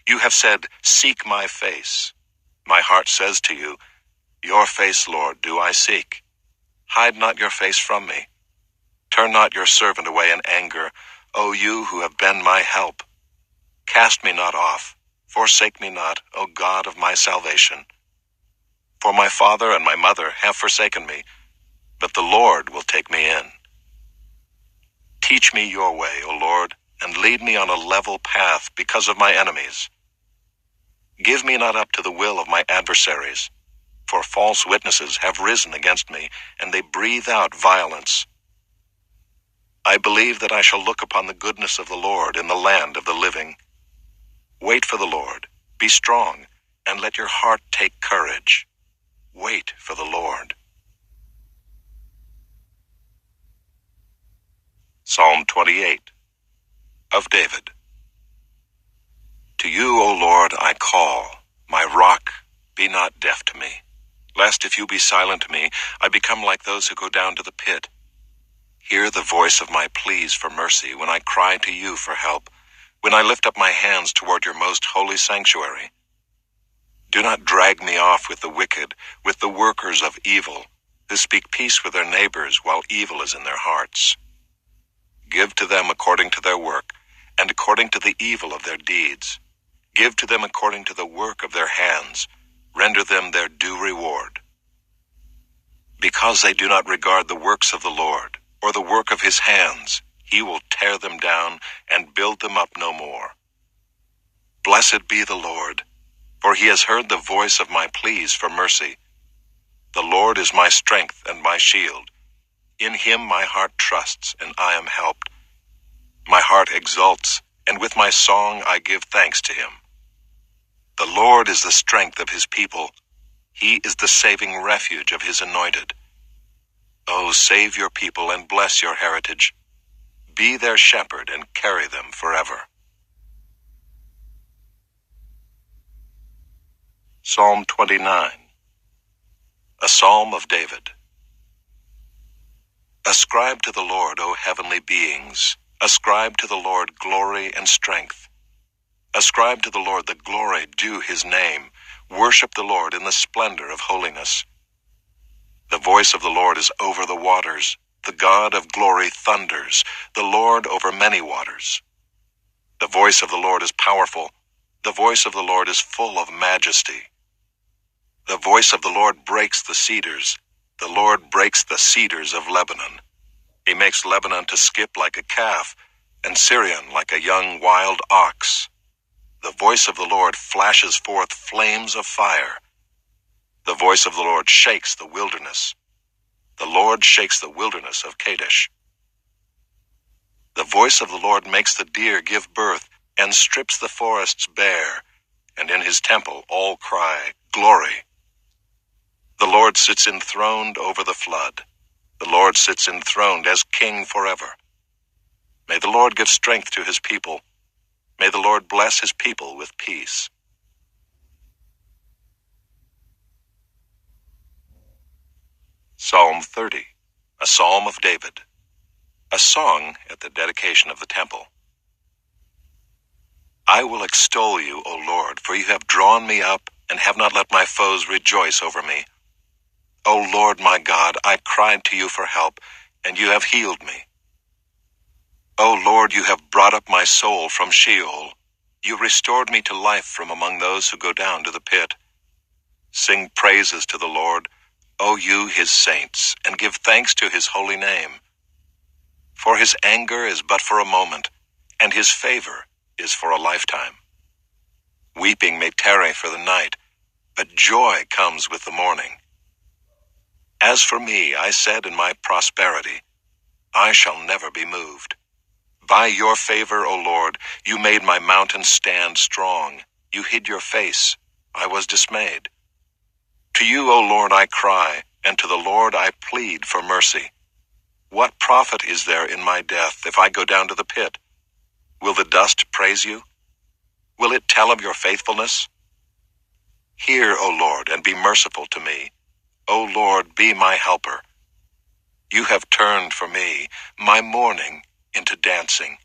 You have said, seek my face. My heart says to you, your face, Lord, do I seek. Hide not your face from me. Turn not your servant away in anger, O you who have been my help. Cast me not off, forsake me not, O God of my salvation. For my father and my mother have forsaken me, but the Lord will take me in. Teach me your way, O Lord, and lead me on a level path because of my enemies. Give me not up to the will of my adversaries, for false witnesses have risen against me, and they breathe out violence. I believe that I shall look upon the goodness of the Lord in the land of the living. Wait for the Lord, be strong, and let your heart take courage. Wait for the Lord. Psalm 28 of David. To you, O Lord, I call, my rock, be not deaf to me. Lest if you be silent to me, I become like those who go down to the pit. Hear the voice of my pleas for mercy when I cry to you for help, when I lift up my hands toward your most holy sanctuary. Do not drag me off with the wicked, with the workers of evil, who speak peace with their neighbors while evil is in their hearts. Give to them according to their work, and according to the evil of their deeds. Give to them according to the work of their hands. Render them their due reward. Because they do not regard the works of the Lord, or the work of his hands, he will tear them down and build them up no more. Blessed be the Lord, for he has heard the voice of my pleas for mercy. The Lord is my strength and my shield. In him my heart trusts, and I am helped. My heart exults, and with my song I give thanks to him. The Lord is the strength of his people. He is the saving refuge of his anointed. Oh, save your people and bless your heritage. Be their shepherd and carry them forever. Psalm 29, a psalm of David. Ascribe to the Lord, O heavenly beings. Ascribe to the Lord glory and strength. Ascribe to the Lord the glory due his name. Worship the Lord in the splendor of holiness. The voice of the Lord is over the waters. The God of glory thunders, the Lord over many waters. The voice of the Lord is powerful. The voice of the Lord is full of majesty. The voice of the Lord breaks the cedars. The Lord breaks the cedars of Lebanon. He makes Lebanon to skip like a calf, and Syrian like a young wild ox. The voice of the Lord flashes forth flames of fire. The voice of the Lord shakes the wilderness. The Lord shakes the wilderness of Kadesh. The voice of the Lord makes the deer give birth, and strips the forests bare, and in his temple all cry, Glory! The Lord sits enthroned over the flood. The Lord sits enthroned as king forever. May the Lord give strength to his people. May the Lord bless his people with peace. Psalm 30, a psalm of David, a song at the dedication of the temple. I will extol you, O Lord, for you have drawn me up and have not let my foes rejoice over me. O Lord my God, I cried to you for help, and you have healed me. O Lord, you have brought up my soul from Sheol. You restored me to life from among those who go down to the pit. Sing praises to the Lord, O you his saints, and give thanks to his holy name. For his anger is but for a moment, and his favor is for a lifetime. Weeping may tarry for the night, but joy comes with the morning. As for me, I said in my prosperity, I shall never be moved. By your favor, O Lord, you made my mountain stand strong. You hid your face. I was dismayed. To you, O Lord, I cry, and to the Lord I plead for mercy. What profit is there in my death if I go down to the pit? Will the dust praise you? Will it tell of your faithfulness? Hear, O Lord, and be merciful to me. O Lord, be my helper. You have turned for me my mourning into dancing.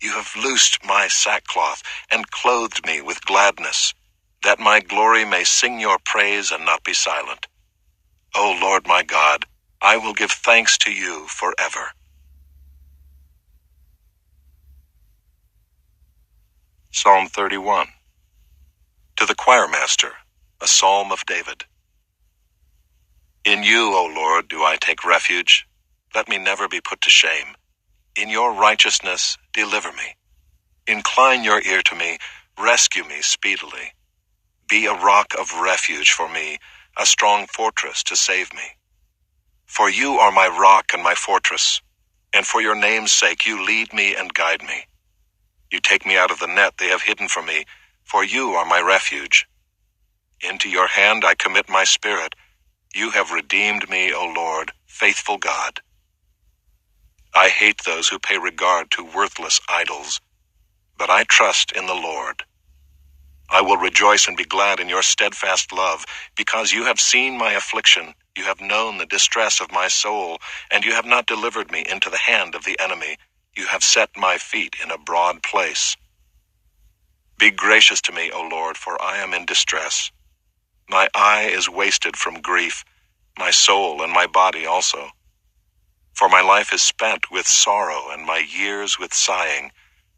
You have loosed my sackcloth and clothed me with gladness, that my glory may sing your praise and not be silent. O Lord my God, I will give thanks to you forever. Psalm 31. To the choirmaster, a psalm of David. In you, O Lord, do I take refuge. Let me never be put to shame. In your righteousness, deliver me. Incline your ear to me, rescue me speedily. Be a rock of refuge for me, a strong fortress to save me. For you are my rock and my fortress, and for your name's sake you lead me and guide me. You take me out of the net they have hidden for me, for you are my refuge. Into your hand I commit my spirit. You have redeemed me, O Lord, faithful God. I hate those who pay regard to worthless idols, but I trust in the Lord. I will rejoice and be glad in your steadfast love, because you have seen my affliction, you have known the distress of my soul, and you have not delivered me into the hand of the enemy. You have set my feet in a broad place. Be gracious to me, O Lord, for I am in distress. My eye is wasted from grief, my soul and my body also. For my life is spent with sorrow, and my years with sighing.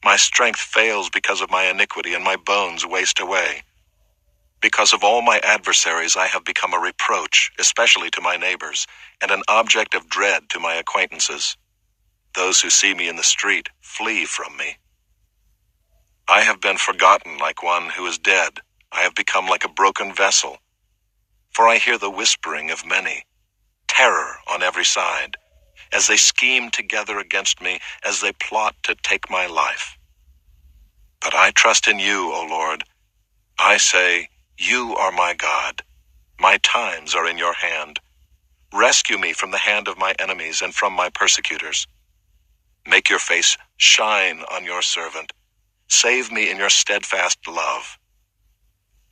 My strength fails because of my iniquity, and my bones waste away. Because of all my adversaries I have become a reproach, especially to my neighbors, and an object of dread to my acquaintances. Those who see me in the street flee from me. I have been forgotten like one who is dead. I have become like a broken vessel. For I hear the whispering of many, terror on every side, as they scheme together against me, as they plot to take my life. But I trust in you, O Lord. I say, you are my God. My times are in your hand. Rescue me from the hand of my enemies and from my persecutors. Make your face shine on your servant. Save me in your steadfast love.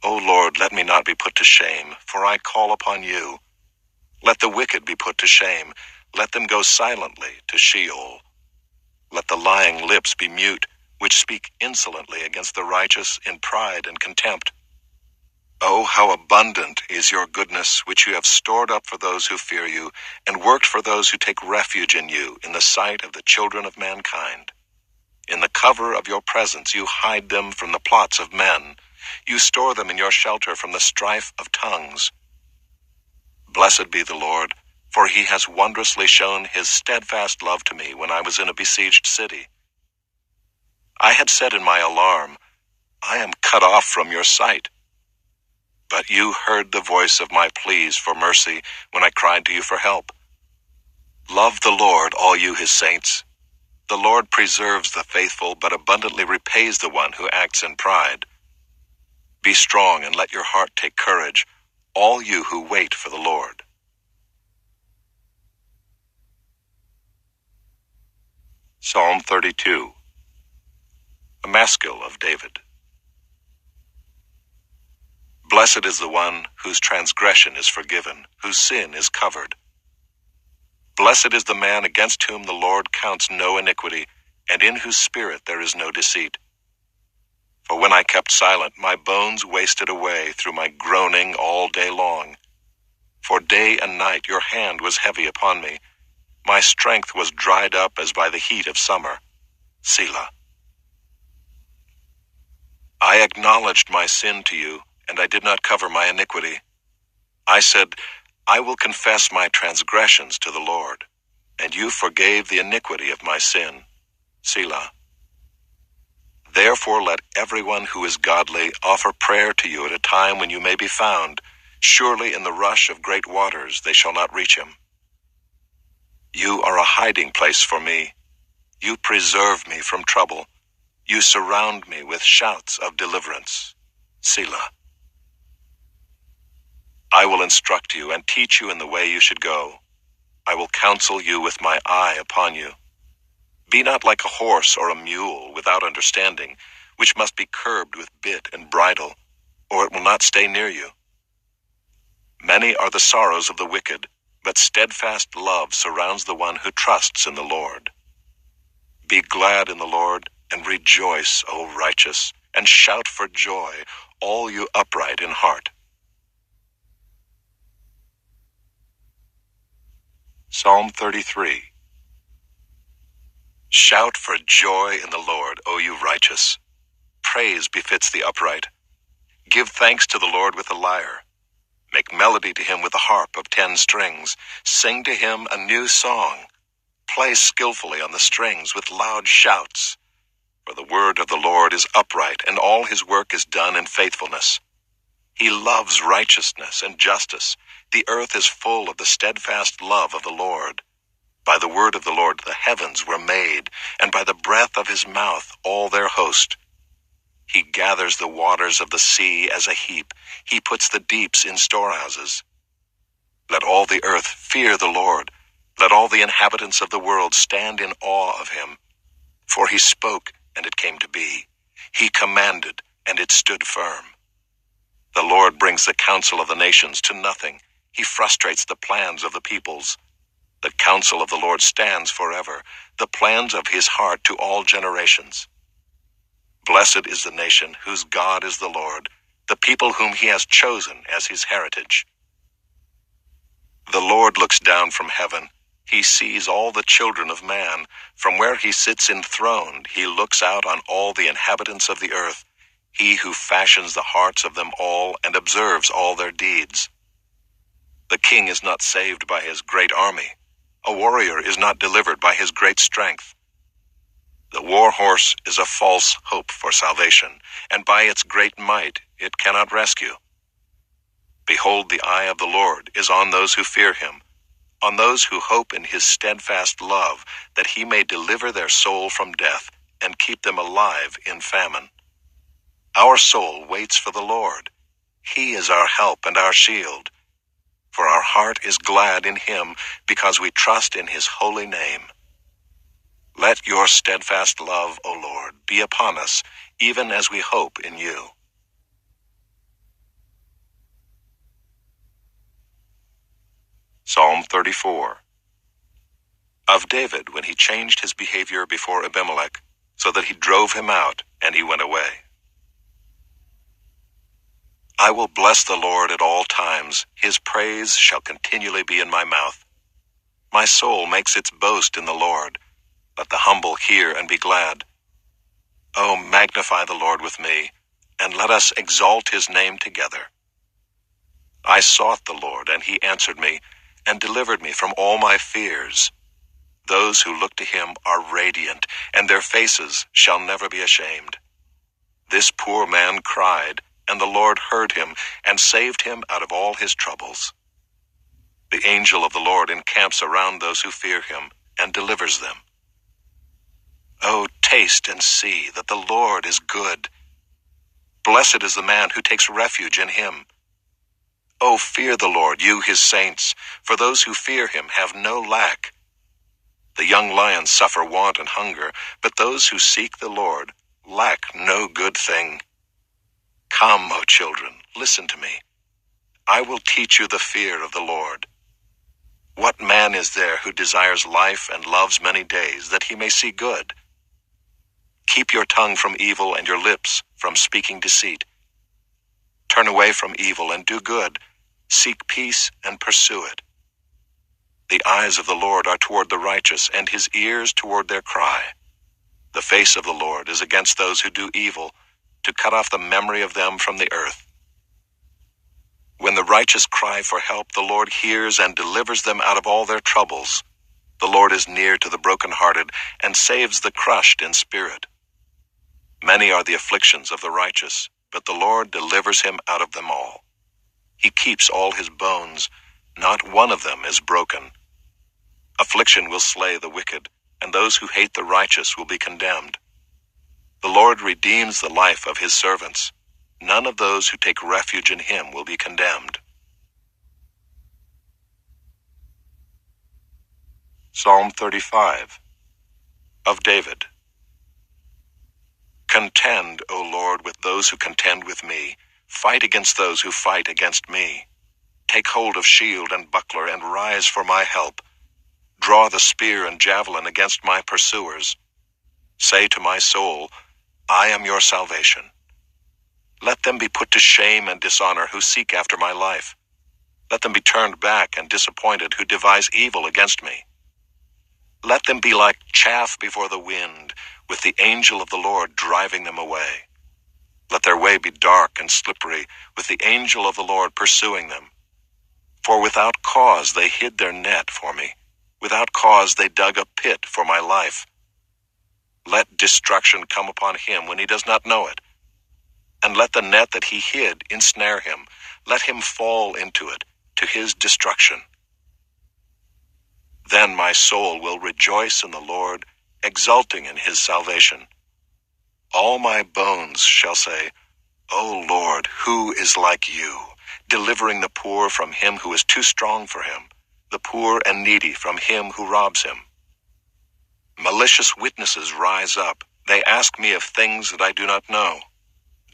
O Lord, let me not be put to shame, for I call upon you. Let the wicked be put to shame. Let them go silently to Sheol. Let the lying lips be mute, which speak insolently against the righteous in pride and contempt. Oh, how abundant is your goodness, which you have stored up for those who fear you, and worked for those who take refuge in you, in the sight of the children of mankind. In the cover of your presence you hide them from the plots of men. You store them in your shelter from the strife of tongues. Blessed be the Lord, for he has wondrously shown his steadfast love to me when I was in a besieged city. I had said in my alarm, I am cut off from your sight. But you heard the voice of my pleas for mercy when I cried to you for help. Love the Lord, all you his saints. The Lord preserves the faithful, but abundantly repays the one who acts in pride. Be strong and let your heart take courage, all you who wait for the Lord. Psalm 32. A Maskil of David. Blessed is the one whose transgression is forgiven, whose sin is covered. Blessed is the man against whom the Lord counts no iniquity, and in whose spirit there is no deceit. For when I kept silent, my bones wasted away through my groaning all day long. For day and night your hand was heavy upon me. My strength was dried up as by the heat of summer. Selah. I acknowledged my sin to you, and I did not cover my iniquity. I said, I will confess my transgressions to the Lord, and you forgave the iniquity of my sin. Selah. Therefore let everyone who is godly offer prayer to you at a time when you may be found. Surely in the rush of great waters they shall not reach him. You are a hiding place for me. You preserve me from trouble. You surround me with shouts of deliverance. Selah. I will instruct you and teach you in the way you should go. I will counsel you with my eye upon you. Be not like a horse or a mule without understanding, which must be curbed with bit and bridle, or it will not stay near you. Many are the sorrows of the wicked, but steadfast love surrounds the one who trusts in the Lord. Be glad in the Lord, and rejoice, O righteous, and shout for joy, all you upright in heart. Psalm 33. Shout for joy in the Lord, O you righteous. Praise befits the upright. Give thanks to the Lord with the lyre. Make melody to him with the harp of 10 strings. Sing to him a new song. Play skillfully on the strings with loud shouts. For the word of the Lord is upright, and all his work is done in faithfulness. He loves righteousness and justice. The earth is full of the steadfast love of the Lord. By the word of the Lord the heavens were made, and by the breath of his mouth all their host. He gathers the waters of the sea as a heap. He puts the deeps in storehouses. Let all the earth fear the Lord. Let all the inhabitants of the world stand in awe of him. For he spoke, and it came to be. He commanded, and it stood firm. The Lord brings the counsel of the nations to nothing. He frustrates the plans of the peoples. The counsel of the Lord stands forever, the plans of his heart to all generations. Blessed is the nation whose God is the Lord, the people whom he has chosen as his heritage. The Lord looks down from heaven. He sees all the children of man. From where he sits enthroned, he looks out on all the inhabitants of the earth, he who fashions the hearts of them all and observes all their deeds. The king is not saved by his great army. A warrior is not delivered by his great strength. The war horse is a false hope for salvation, and by its great might it cannot rescue. Behold, the eye of the Lord is on those who fear him, on those who hope in his steadfast love, that he may deliver their soul from death and keep them alive in famine. Our soul waits for the Lord. He is our help and our shield. For our heart is glad in him, because we trust in his holy name. Let your steadfast love, O Lord, be upon us, even as we hope in you. Psalm 34. Of David, when he changed his behavior before Abimelech, so that he drove him out, and he went away. I will bless the Lord at all times. His praise shall continually be in my mouth. My soul makes its boast in the Lord. Let the humble hear and be glad. Oh, magnify the Lord with me, and let us exalt his name together. I sought the Lord, and he answered me, and delivered me from all my fears. Those who look to him are radiant, and their faces shall never be ashamed. This poor man cried, and the Lord heard him, and saved him out of all his troubles. The angel of the Lord encamps around those who fear him, and delivers them. Oh, taste and see that the Lord is good. Blessed is the man who takes refuge in him. Oh, fear the Lord, you his saints, for those who fear him have no lack. The young lions suffer want and hunger, but those who seek the Lord lack no good thing. Come, O children, listen to me. I will teach you the fear of the Lord. What man is there who desires life and loves many days, that he may see good? Keep your tongue from evil and your lips from speaking deceit. Turn away from evil and do good. Seek peace and pursue it. The eyes of the Lord are toward the righteous, and his ears toward their cry. The face of the Lord is against those who do evil, to cut off the memory of them from the earth. When the righteous cry for help, the Lord hears and delivers them out of all their troubles. The Lord is near to the brokenhearted and saves the crushed in spirit. Many are the afflictions of the righteous, but the Lord delivers him out of them all. He keeps all his bones, not one of them is broken. Affliction will slay the wicked, and those who hate the righteous will be condemned. The Lord redeems the life of his servants. None of those who take refuge in him will be condemned. Psalm 35 of David. Contend, O Lord, with those who contend with me. Fight against those who fight against me. Take hold of shield and buckler, and rise for my help. Draw the spear and javelin against my pursuers. Say to my soul, I am your salvation. Let them be put to shame and dishonor who seek after my life. Let them be turned back and disappointed who devise evil against me. Let them be like chaff before the wind, with the angel of the Lord driving them away. Let their way be dark and slippery, with the angel of the Lord pursuing them. For without cause they hid their net for me. Without cause they dug a pit for my life. Let destruction come upon him when he does not know it. And let the net that he hid ensnare him. Let him fall into it, to his destruction. Then my soul will rejoice in the Lord, exulting in his salvation. All my bones shall say, O Lord, who is like you, delivering the poor from him who is too strong for him, the poor and needy from him who robs him. Malicious witnesses rise up. They ask me of things that I do not know.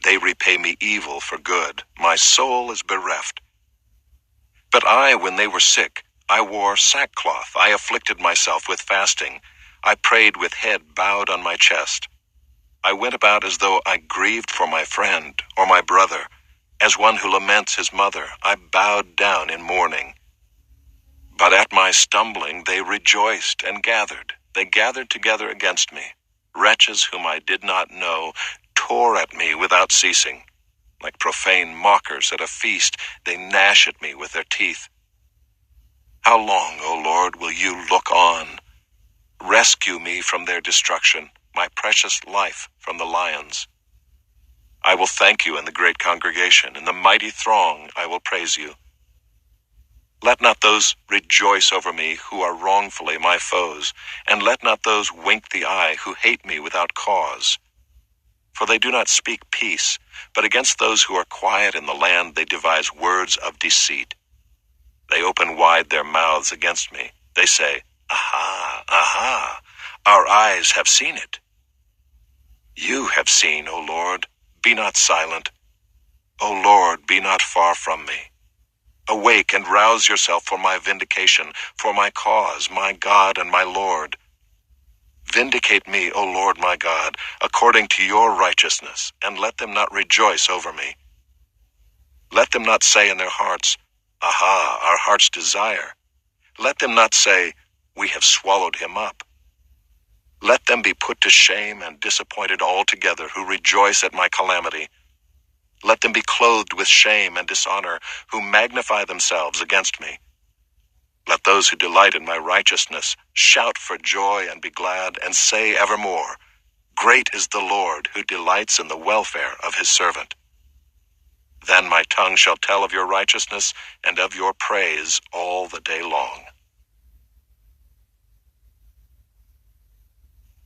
They repay me evil for good. My soul is bereft. But I, when they were sick, I wore sackcloth. I afflicted myself with fasting. I prayed with head bowed on my chest. I went about as though I grieved for my friend or my brother. As one who laments his mother, I bowed down in mourning. But at my stumbling they rejoiced and gathered. They gathered together against me. Wretches whom I did not know tore at me without ceasing. Like profane mockers at a feast, they gnash at me with their teeth. How long, O Lord, will you look on? Rescue me from their destruction, my precious life from the lions. I will thank you in the great congregation. In the mighty throng I will praise you. Let not those rejoice over me who are wrongfully my foes, and let not those wink the eye who hate me without cause. For they do not speak peace, but against those who are quiet in the land they devise words of deceit. They open wide their mouths against me. They say, Aha, aha, our eyes have seen it. You have seen, O Lord, be not silent. O Lord, be not far from me. Awake and rouse yourself for my vindication, for my cause, my God and my Lord. Vindicate me, O Lord my God, according to your righteousness, and let them not rejoice over me. Let them not say in their hearts, "Aha, our heart's desire." Let them not say, "We have swallowed him up." Let them be put to shame and disappointed altogether who rejoice at my calamity. Let them be clothed with shame and dishonor who magnify themselves against me. Let those who delight in my righteousness shout for joy and be glad, and say evermore, "Great is the Lord who delights in the welfare of his servant." Then my tongue shall tell of your righteousness and of your praise all the day long.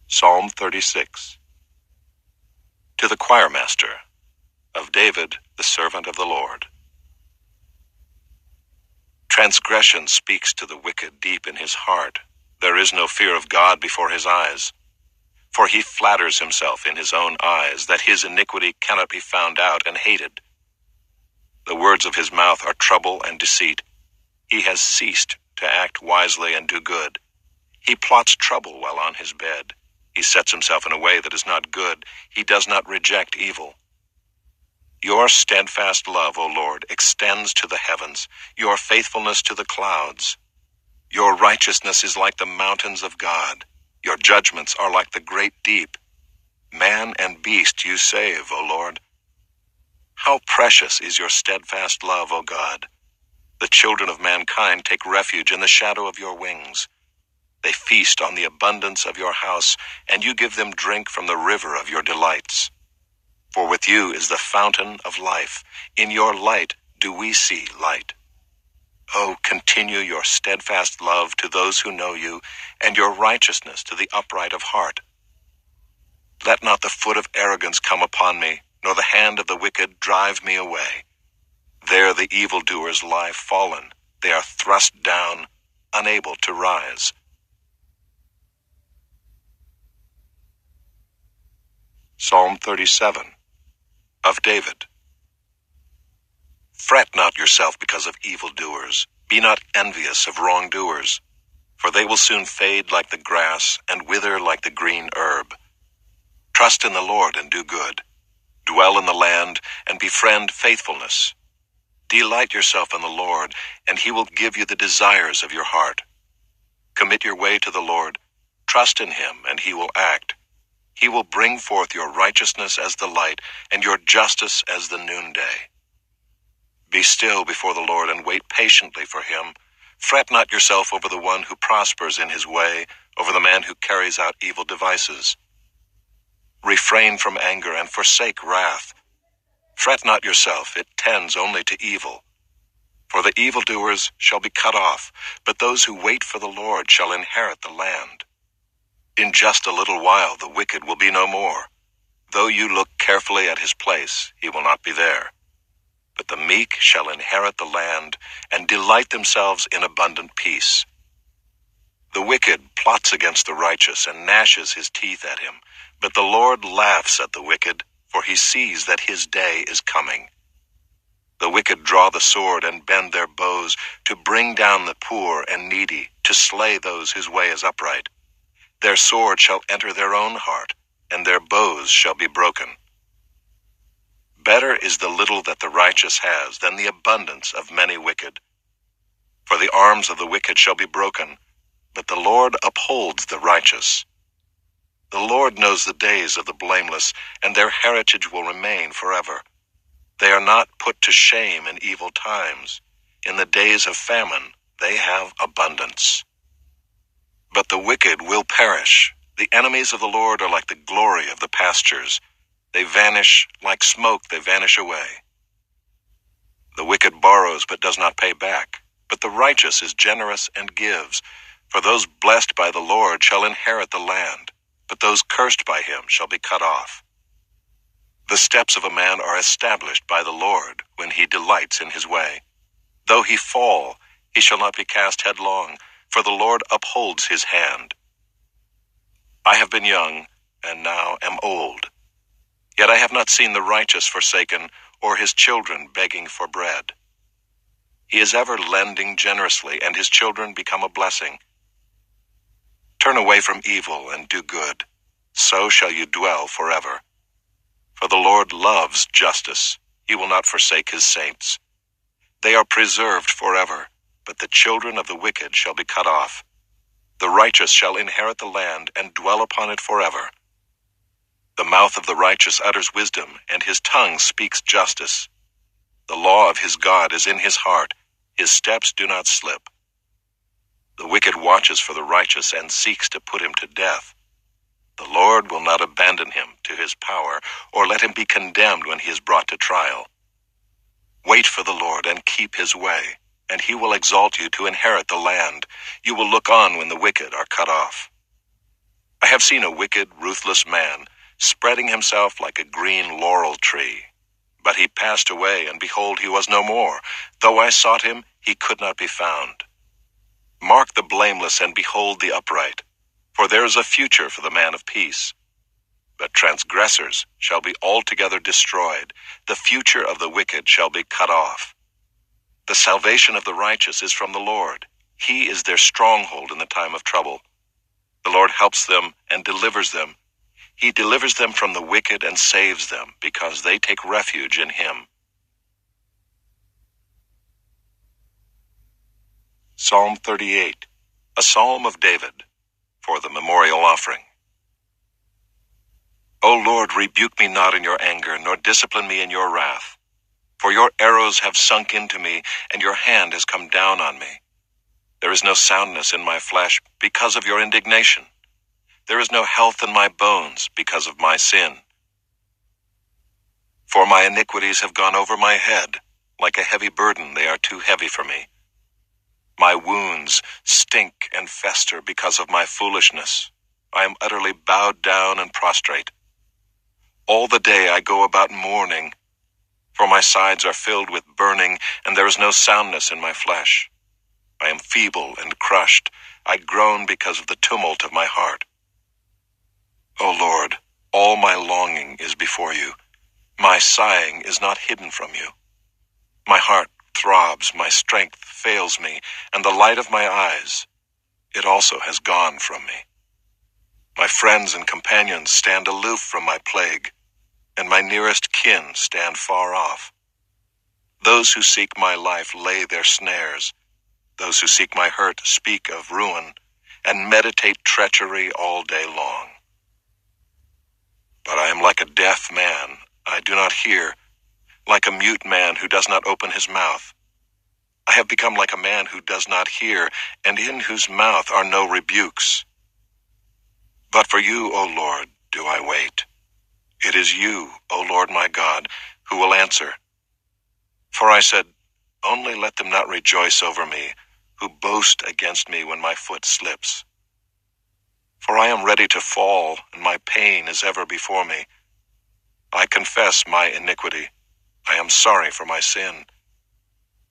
Psalm 36. To the choirmaster, of David, the servant of the Lord. Transgression speaks to the wicked deep in his heart. There is no fear of God before his eyes. For he flatters himself in his own eyes that his iniquity cannot be found out and hated. The words of his mouth are trouble and deceit. He has ceased to act wisely and do good. He plots trouble while on his bed. He sets himself in a way that is not good. He does not reject evil. Your steadfast love, O Lord, extends to the heavens, your faithfulness to the clouds. Your righteousness is like the mountains of God. Your judgments are like the great deep. Man and beast you save, O Lord. How precious is your steadfast love, O God! The children of mankind take refuge in the shadow of your wings. They feast on the abundance of your house, and you give them drink from the river of your delights. For with you is the fountain of life. In your light do we see light. Oh, continue your steadfast love to those who know you, and your righteousness to the upright of heart. Let not the foot of arrogance come upon me, nor the hand of the wicked drive me away. There the evildoers lie fallen. They are thrust down, unable to rise. Psalm 37, of David. Fret not yourself because of evildoers. Be not envious of wrongdoers, for they will soon fade like the grass and wither like the green herb. Trust in the Lord and do good. Dwell in the land and befriend faithfulness. Delight yourself in the Lord, and he will give you the desires of your heart. Commit your way to the Lord. Trust in him, and he will act. He will bring forth your righteousness as the light, and your justice as the noonday. Be still before the Lord and wait patiently for him. Fret not yourself over the one who prospers in his way, over the man who carries out evil devices. Refrain from anger and forsake wrath. Fret not yourself, it tends only to evil. For the evildoers shall be cut off, but those who wait for the Lord shall inherit the land. In just a little while the wicked will be no more. Though you look carefully at his place, he will not be there. But the meek shall inherit the land and delight themselves in abundant peace. The wicked plots against the righteous and gnashes his teeth at him, but the Lord laughs at the wicked, for he sees that his day is coming. The wicked draw the sword and bend their bows to bring down the poor and needy, to slay those whose way is upright. Their sword shall enter their own heart, and their bows shall be broken. Better is the little that the righteous has than the abundance of many wicked. For the arms of the wicked shall be broken, but the Lord upholds the righteous. The Lord knows the days of the blameless, and their heritage will remain forever. They are not put to shame in evil times. In the days of famine they have abundance. But the wicked will perish. The enemies of the Lord are like the glory of the pastures. They vanish like smoke, they vanish away. The wicked borrows but does not pay back, but the righteous is generous and gives. For those blessed by the Lord shall inherit the land, but those cursed by him shall be cut off. The steps of a man are established by the Lord when he delights in his way. Though he fall, he shall not be cast headlong, for the Lord upholds his hand. I have been young, and now am old. Yet I have not seen the righteous forsaken, or his children begging for bread. He is ever lending generously, and his children become a blessing. Turn away from evil and do good, so shall you dwell forever. For the Lord loves justice. He will not forsake his saints. They are preserved forever, but the children of the wicked shall be cut off. The righteous shall inherit the land and dwell upon it forever. The mouth of the righteous utters wisdom, and his tongue speaks justice. The law of his God is in his heart. His steps do not slip. The wicked watches for the righteous and seeks to put him to death. The Lord will not abandon him to his power, or let him be condemned when he is brought to trial. Wait for the Lord and keep his way, and he will exalt you to inherit the land. You will look on when the wicked are cut off. I have seen a wicked, ruthless man, spreading himself like a green laurel tree. But he passed away, and behold, he was no more. Though I sought him, he could not be found. Mark the blameless and behold the upright, for there is a future for the man of peace. But transgressors shall be altogether destroyed. The future of the wicked shall be cut off. The salvation of the righteous is from the Lord. He is their stronghold in the time of trouble. The Lord helps them and delivers them. He delivers them from the wicked and saves them, because they take refuge in him. Psalm 38, a psalm of David, for the memorial offering. O Lord, rebuke me not in your anger, nor discipline me in your wrath. For your arrows have sunk into me, and your hand has come down on me. There is no soundness in my flesh because of your indignation. There is no health in my bones because of my sin. For my iniquities have gone over my head. Like a heavy burden, they are too heavy for me. My wounds stink and fester because of my foolishness. I am utterly bowed down and prostrate. All the day I go about mourning, for my sides are filled with burning, and there is no soundness in my flesh. I am feeble and crushed. I groan because of the tumult of my heart. O Lord, all my longing is before you. My sighing is not hidden from you. My heart throbs, my strength fails me, and the light of my eyes, it also has gone from me. My friends and companions stand aloof from my plague, and my nearest kin stand far off. Those who seek my life lay their snares. Those who seek my hurt speak of ruin, and meditate treachery all day long. But I am like a deaf man, I do not hear, like a mute man who does not open his mouth. I have become like a man who does not hear, and in whose mouth are no rebukes. But for you, O Lord, do I wait. It is you, O Lord my God, who will answer. For I said, only let them not rejoice over me, who boast against me when my foot slips. For I am ready to fall, and my pain is ever before me. I confess my iniquity. I am sorry for my sin.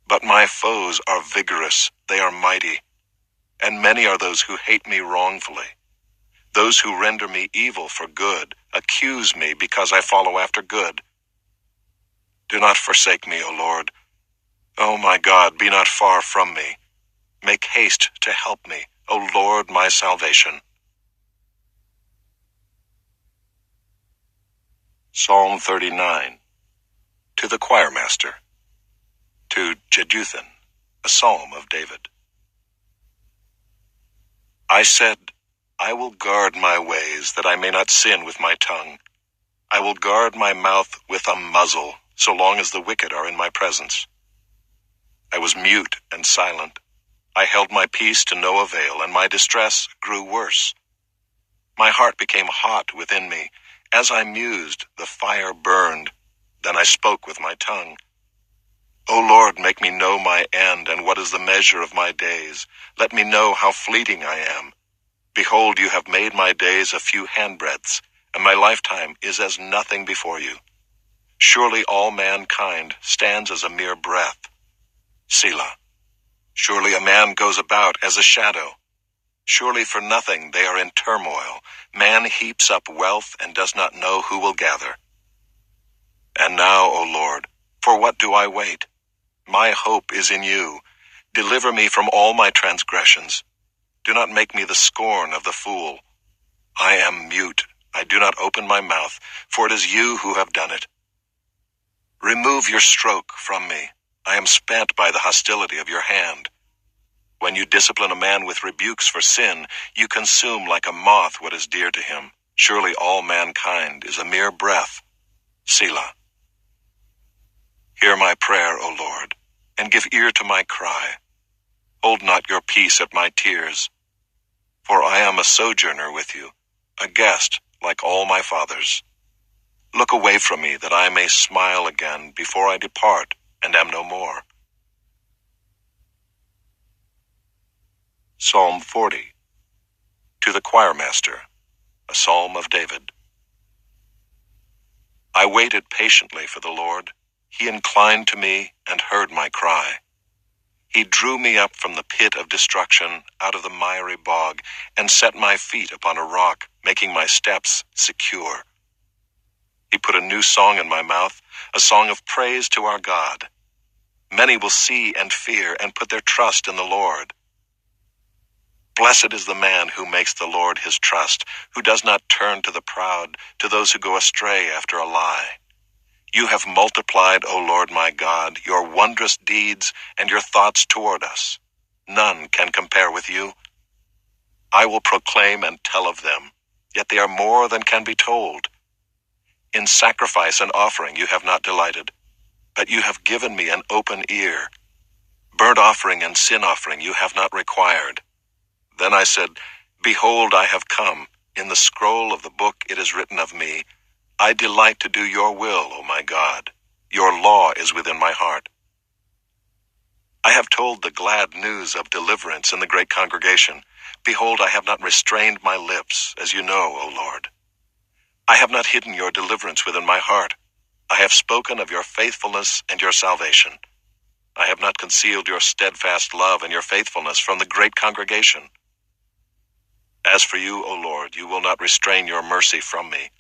But my foes are vigorous, they are mighty, and many are those who hate me wrongfully. Those who render me evil for good accuse me because I follow after good. Do not forsake me, O Lord. O my God, be not far from me. Make haste to help me, O Lord, my salvation. Psalm 39, to the choirmaster. To Jeduthun, a psalm of David. I said, I will guard my ways, that I may not sin with my tongue. I will guard my mouth with a muzzle, so long as the wicked are in my presence. I was mute and silent. I held my peace to no avail, and my distress grew worse. My heart became hot within me. As I mused, the fire burned. Then I spoke with my tongue. O Lord, make me know my end, and what is the measure of my days. Let me know how fleeting I am. Behold, you have made my days a few handbreadths, and my lifetime is as nothing before you. Surely all mankind stands as a mere breath. Selah. Surely a man goes about as a shadow. Surely for nothing they are in turmoil. Man heaps up wealth and does not know who will gather. And now, O Lord, for what do I wait? My hope is in you. Deliver me from all my transgressions. Do not make me the scorn of the fool. I am mute. I do not open my mouth, for it is you who have done it. Remove your stroke from me. I am spent by the hostility of your hand. When you discipline a man with rebukes for sin, you consume like a moth what is dear to him. Surely all mankind is a mere breath. Selah. Hear my prayer, O Lord, and give ear to my cry. Hold not your peace at my tears. For I am a sojourner with you, a guest like all my fathers. Look away from me that I may smile again before I depart and am no more. Psalm 40. To the choirmaster, a psalm of David. I waited patiently for the Lord. He inclined to me and heard my cry. He drew me up from the pit of destruction, out of the miry bog, and set my feet upon a rock, making my steps secure. He put a new song in my mouth, a song of praise to our God. Many will see and fear and put their trust in the Lord. Blessed is the man who makes the Lord his trust, who does not turn to the proud, to those who go astray after a lie. You have multiplied, O Lord my God, your wondrous deeds and your thoughts toward us. None can compare with you. I will proclaim and tell of them, yet they are more than can be told. In sacrifice and offering you have not delighted, but you have given me an open ear. Burnt offering and sin offering you have not required. Then I said, Behold, I have come. In the scroll of the book it is written of me, I delight to do your will, O my God. Your law is within my heart. I have told the glad news of deliverance in the great congregation. Behold, I have not restrained my lips, as you know, O Lord. I have not hidden your deliverance within my heart. I have spoken of your faithfulness and your salvation. I have not concealed your steadfast love and your faithfulness from the great congregation. As for you, O Lord, you will not restrain your mercy from me.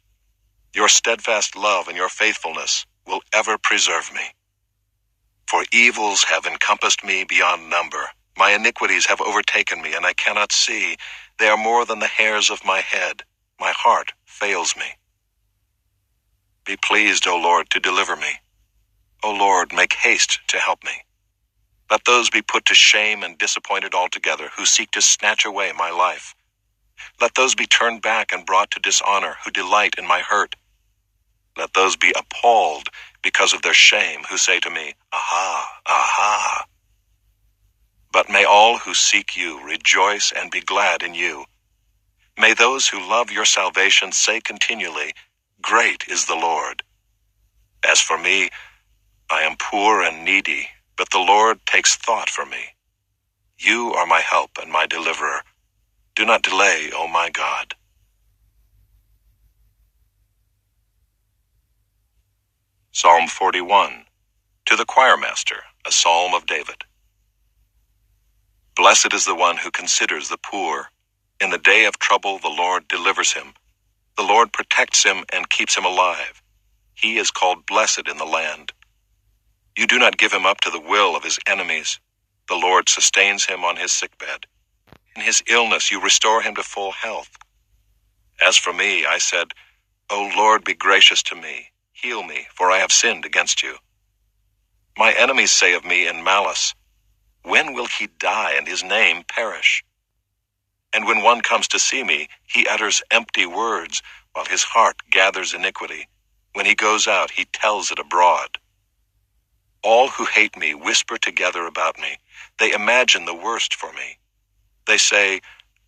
Your steadfast love and your faithfulness will ever preserve me. For evils have encompassed me beyond number. My iniquities have overtaken me, and I cannot see. They are more than the hairs of my head. My heart fails me. Be pleased, O Lord, to deliver me. O Lord, make haste to help me. Let those be put to shame and disappointed altogether who seek to snatch away my life. Let those be turned back and brought to dishonor who delight in my hurt. Let those be appalled because of their shame who say to me, Aha, aha. But may all who seek you rejoice and be glad in you. May those who love your salvation say continually, Great is the Lord. As for me, I am poor and needy, but the Lord takes thought for me. You are my help and my deliverer. Do not delay, O my God. Psalm 41. To the choirmaster, a psalm of David. Blessed is the one who considers the poor. In the day of trouble the Lord delivers him. The Lord protects him and keeps him alive. He is called blessed in the land. You do not give him up to the will of his enemies. The Lord sustains him on his sickbed. In his illness you restore him to full health. As for me, I said, O Lord, be gracious to me. Heal me, for I have sinned against you. My enemies say of me in malice, When will he die and his name perish? And when one comes to see me, he utters empty words, while his heart gathers iniquity. When he goes out, he tells it abroad. All who hate me whisper together about me. They imagine the worst for me. They say,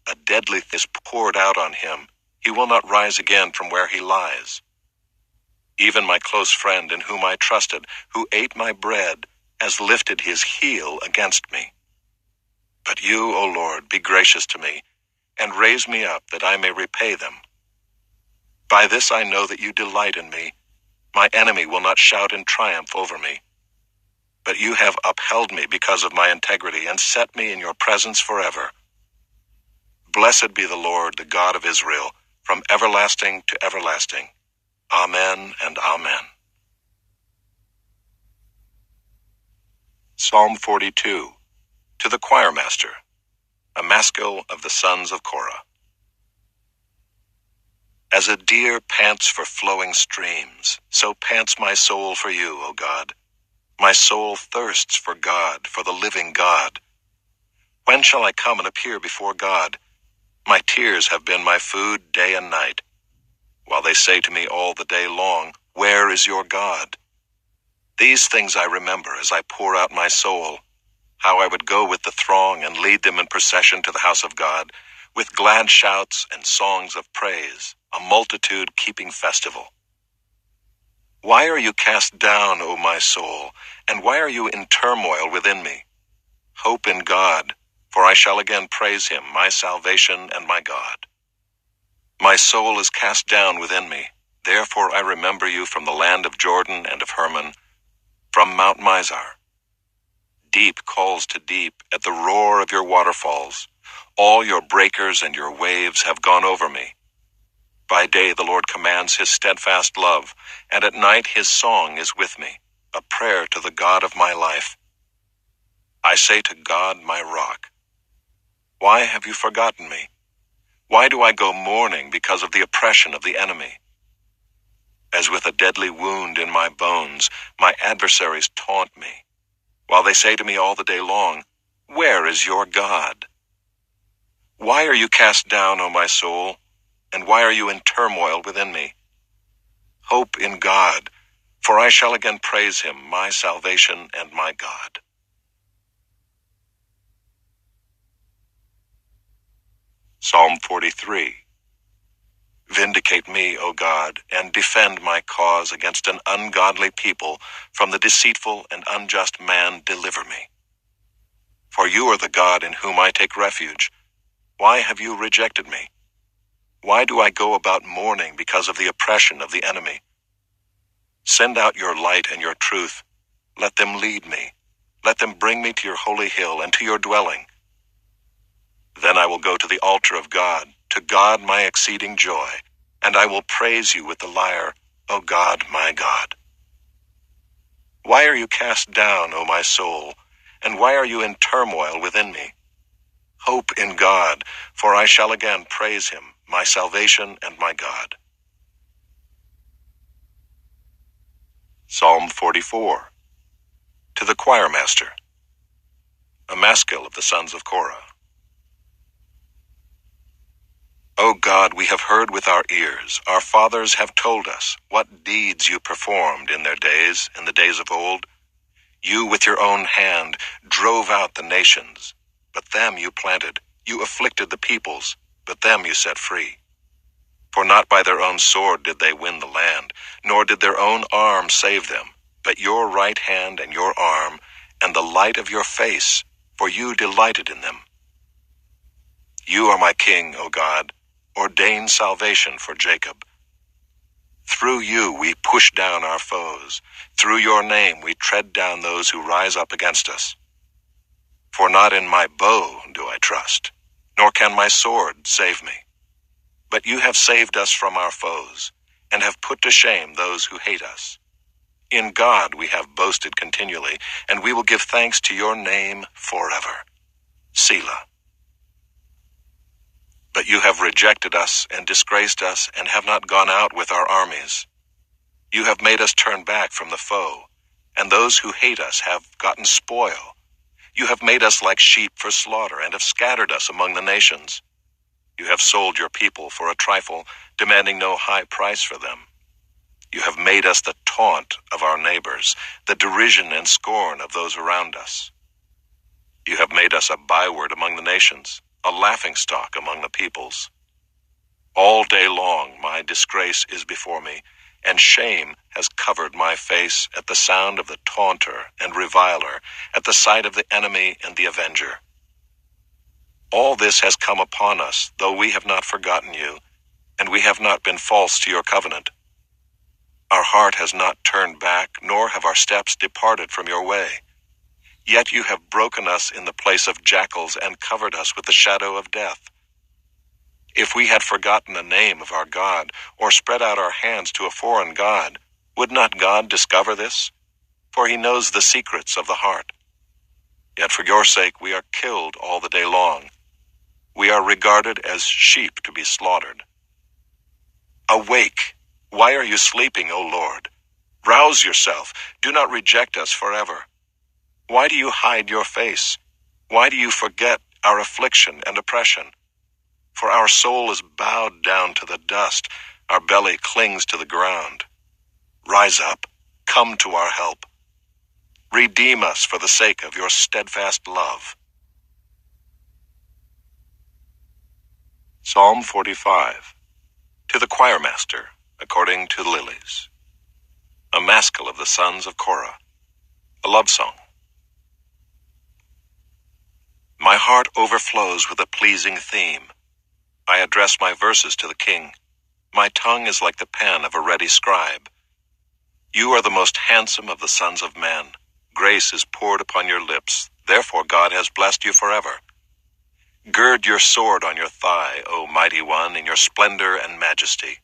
A deadly thing is poured out on him. He will not rise again from where he lies. Even my close friend in whom I trusted, who ate my bread, has lifted his heel against me. But you, O Lord, be gracious to me, and raise me up that I may repay them. By this I know that you delight in me. My enemy will not shout in triumph over me. But you have upheld me because of my integrity and set me in your presence forever. Blessed be the Lord, the God of Israel, from everlasting to everlasting. Amen and amen. Psalm 42. To the choirmaster, a maskil of the sons of Korah. As a deer pants for flowing streams, so pants my soul for you, O God. My soul thirsts for God, for the living God. When shall I come and appear before God? My tears have been my food day and night, while they say to me all the day long, where is your God? These things I remember as I pour out my soul, how I would go with the throng and lead them in procession to the house of God, with glad shouts and songs of praise, a multitude keeping festival. Why are you cast down, O my soul, and why are you in turmoil within me? Hope in God, for I shall again praise him, my salvation and my God. My soul is cast down within me, therefore I remember you from the land of Jordan and of Hermon, from Mount Mizar. Deep calls to deep at the roar of your waterfalls. All your breakers and your waves have gone over me. By day the Lord commands his steadfast love, and at night his song is with me, a prayer to the God of my life. I say to God, my rock, why have you forgotten me? Why do I go mourning because of the oppression of the enemy? As with a deadly wound in my bones, my adversaries taunt me, while they say to me all the day long, where is your God? Why are you cast down, O my soul, and why are you in turmoil within me? Hope in God, for I shall again praise him, my salvation and my God. Psalm 43. Vindicate me, O God, and defend my cause against an ungodly people. From the deceitful and unjust man deliver me. For you are the God in whom I take refuge. Why have you rejected me? Why do I go about mourning because of the oppression of the enemy? Send out your light and your truth. Let them lead me. Let them bring me to your holy hill and to your dwelling. Then I will go to the altar of God, to God my exceeding joy, and I will praise you with the lyre, O God, my God. Why are you cast down, O my soul, and why are you in turmoil within me? Hope in God, for I shall again praise him, my salvation and my God. Psalm 44. To the choir master, a maskil of the sons of Korah. O God, we have heard with our ears, our fathers have told us, what deeds you performed in their days, in the days of old. You with your own hand drove out the nations, but them you planted. You afflicted the peoples, but them you set free. For not by their own sword did they win the land, nor did their own arm save them, but your right hand and your arm, and the light of your face, for you delighted in them. You are my king, O God. Ordain salvation for Jacob. Through you we push down our foes. Through your name we tread down those who rise up against us. For not in my bow do I trust, nor can my sword save me. But you have saved us from our foes, and have put to shame those who hate us. In God we have boasted continually, and we will give thanks to your name forever. Selah. But you have rejected us and disgraced us, and have not gone out with our armies. You have made us turn back from the foe, and those who hate us have gotten spoil. You have made us like sheep for slaughter, and have scattered us among the nations. You have sold your people for a trifle, demanding no high price for them. You have made us the taunt of our neighbors, the derision and scorn of those around us. You have made us a byword among the nations, a laughingstock among the peoples. All day long my disgrace is before me, and shame has covered my face at the sound of the taunter and reviler, at the sight of the enemy and the avenger. All this has come upon us, though we have not forgotten you, and we have not been false to your covenant. Our heart has not turned back, nor have our steps departed from your way. Yet you have broken us in the place of jackals and covered us with the shadow of death. If we had forgotten the name of our God, or spread out our hands to a foreign God, would not God discover this? For he knows the secrets of the heart. Yet for your sake we are killed all the day long. We are regarded as sheep to be slaughtered. Awake! Why are you sleeping, O Lord? Rouse yourself. Do not reject us forever. Why do you hide your face? Why do you forget our affliction and oppression? For our soul is bowed down to the dust. Our belly clings to the ground. Rise up. Come to our help. Redeem us for the sake of your steadfast love. Psalm 45. To the choirmaster, according to lilies. A maskil of the sons of Korah. A love song. My heart overflows with a pleasing theme. I address my verses to the king. My tongue is like the pen of a ready scribe. You are the most handsome of the sons of men. Grace is poured upon your lips. Therefore God has blessed you forever. Gird your sword on your thigh, O mighty one, in your splendor and majesty.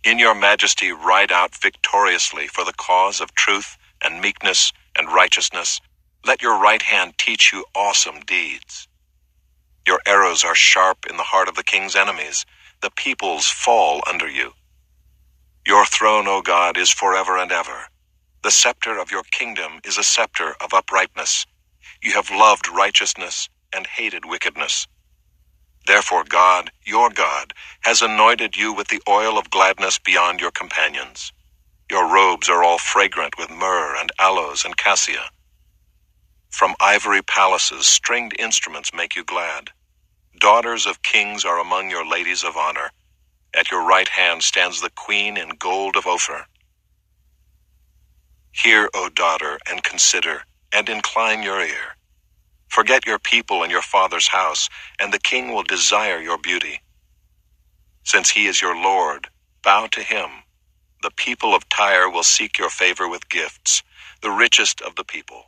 In your majesty ride out victoriously for the cause of truth and meekness and righteousness. Let your right hand teach you awesome deeds. Your arrows are sharp in the heart of the king's enemies. The peoples fall under you. Your throne, O God, is forever and ever. The scepter of your kingdom is a scepter of uprightness. You have loved righteousness and hated wickedness. Therefore God, your God, has anointed you with the oil of gladness beyond your companions. Your robes are all fragrant with myrrh and aloes and cassia. From ivory palaces, stringed instruments make you glad. Daughters of kings are among your ladies of honor. At your right hand stands the queen in gold of Ophir. Hear, O daughter, and consider, and incline your ear. Forget your people and your father's house, and the king will desire your beauty. Since he is your Lord, bow to him. The people of Tyre will seek your favor with gifts, the richest of the people.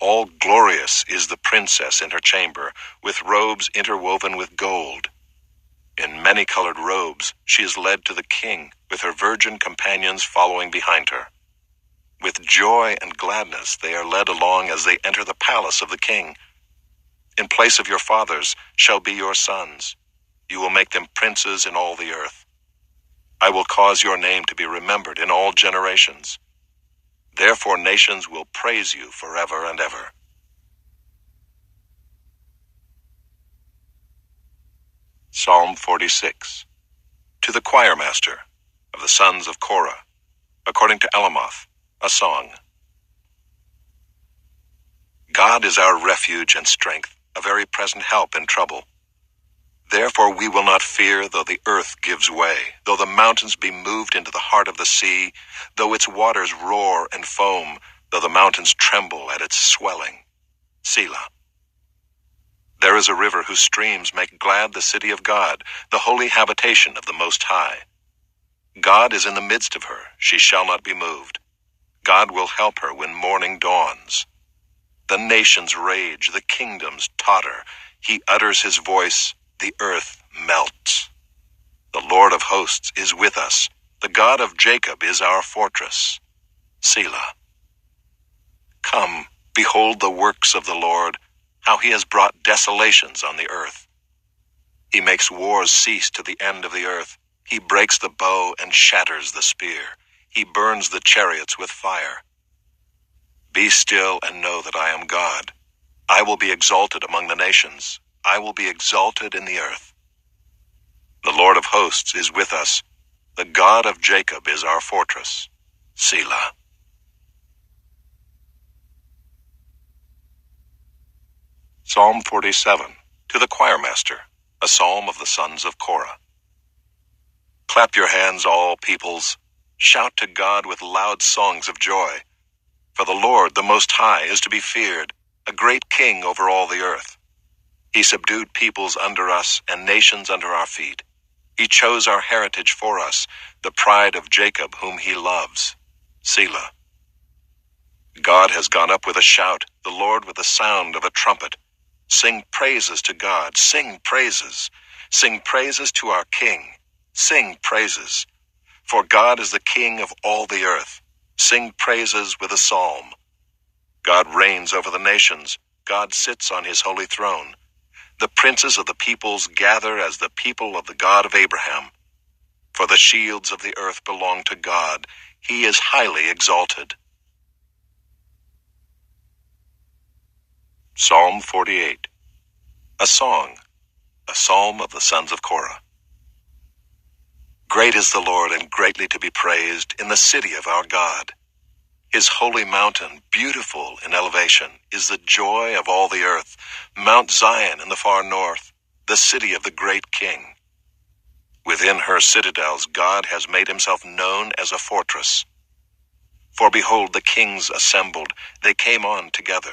All glorious is the princess in her chamber, with robes interwoven with gold. In many-colored robes she is led to the king, with her virgin companions following behind her. With joy and gladness they are led along as they enter the palace of the king. In place of your fathers shall be your sons. You will make them princes in all the earth. I will cause your name to be remembered in all generations. Therefore nations will praise you forever and ever. Psalm 46. To the choirmaster of the sons of Korah, according to Alamoth, a song. God is our refuge and strength, a very present help in trouble. Therefore we will not fear, though the earth gives way, though the mountains be moved into the heart of the sea, though its waters roar and foam, though the mountains tremble at its swelling. Selah. There is a river whose streams make glad the city of God, the holy habitation of the Most High. God is in the midst of her, she shall not be moved. God will help her when morning dawns. The nations rage, the kingdoms totter. He utters his voice, the earth melts. The Lord of hosts is with us. The God of Jacob is our fortress. Selah. Come, behold the works of the Lord, how he has brought desolations on the earth. He makes wars cease to the end of the earth. He breaks the bow and shatters the spear. He burns the chariots with fire. Be still and know that I am God. I will be exalted among the nations. I will be exalted in the earth. The Lord of hosts is with us. The God of Jacob is our fortress. Selah. Psalm 47. To the choirmaster, a psalm of the sons of Korah. Clap your hands, all peoples. Shout to God with loud songs of joy. For the Lord, the Most High, is to be feared, a great king over all the earth. He subdued peoples under us and nations under our feet. He chose our heritage for us, the pride of Jacob whom he loves. Selah. God has gone up with a shout, the Lord with the sound of a trumpet. Sing praises to God, sing praises. Sing praises to our King. Sing praises. For God is the King of all the earth. Sing praises with a psalm. God reigns over the nations. God sits on his holy throne. The princes of the peoples gather as the people of the God of Abraham. For the shields of the earth belong to God. He is highly exalted. Psalm 48. A song, a psalm of the sons of Korah. Great is the Lord and greatly to be praised in the city of our God. His holy mountain, beautiful in elevation, is the joy of all the earth, Mount Zion in the far north, the city of the great King. Within her citadels God has made himself known as a fortress. For behold, the kings assembled, they came on together.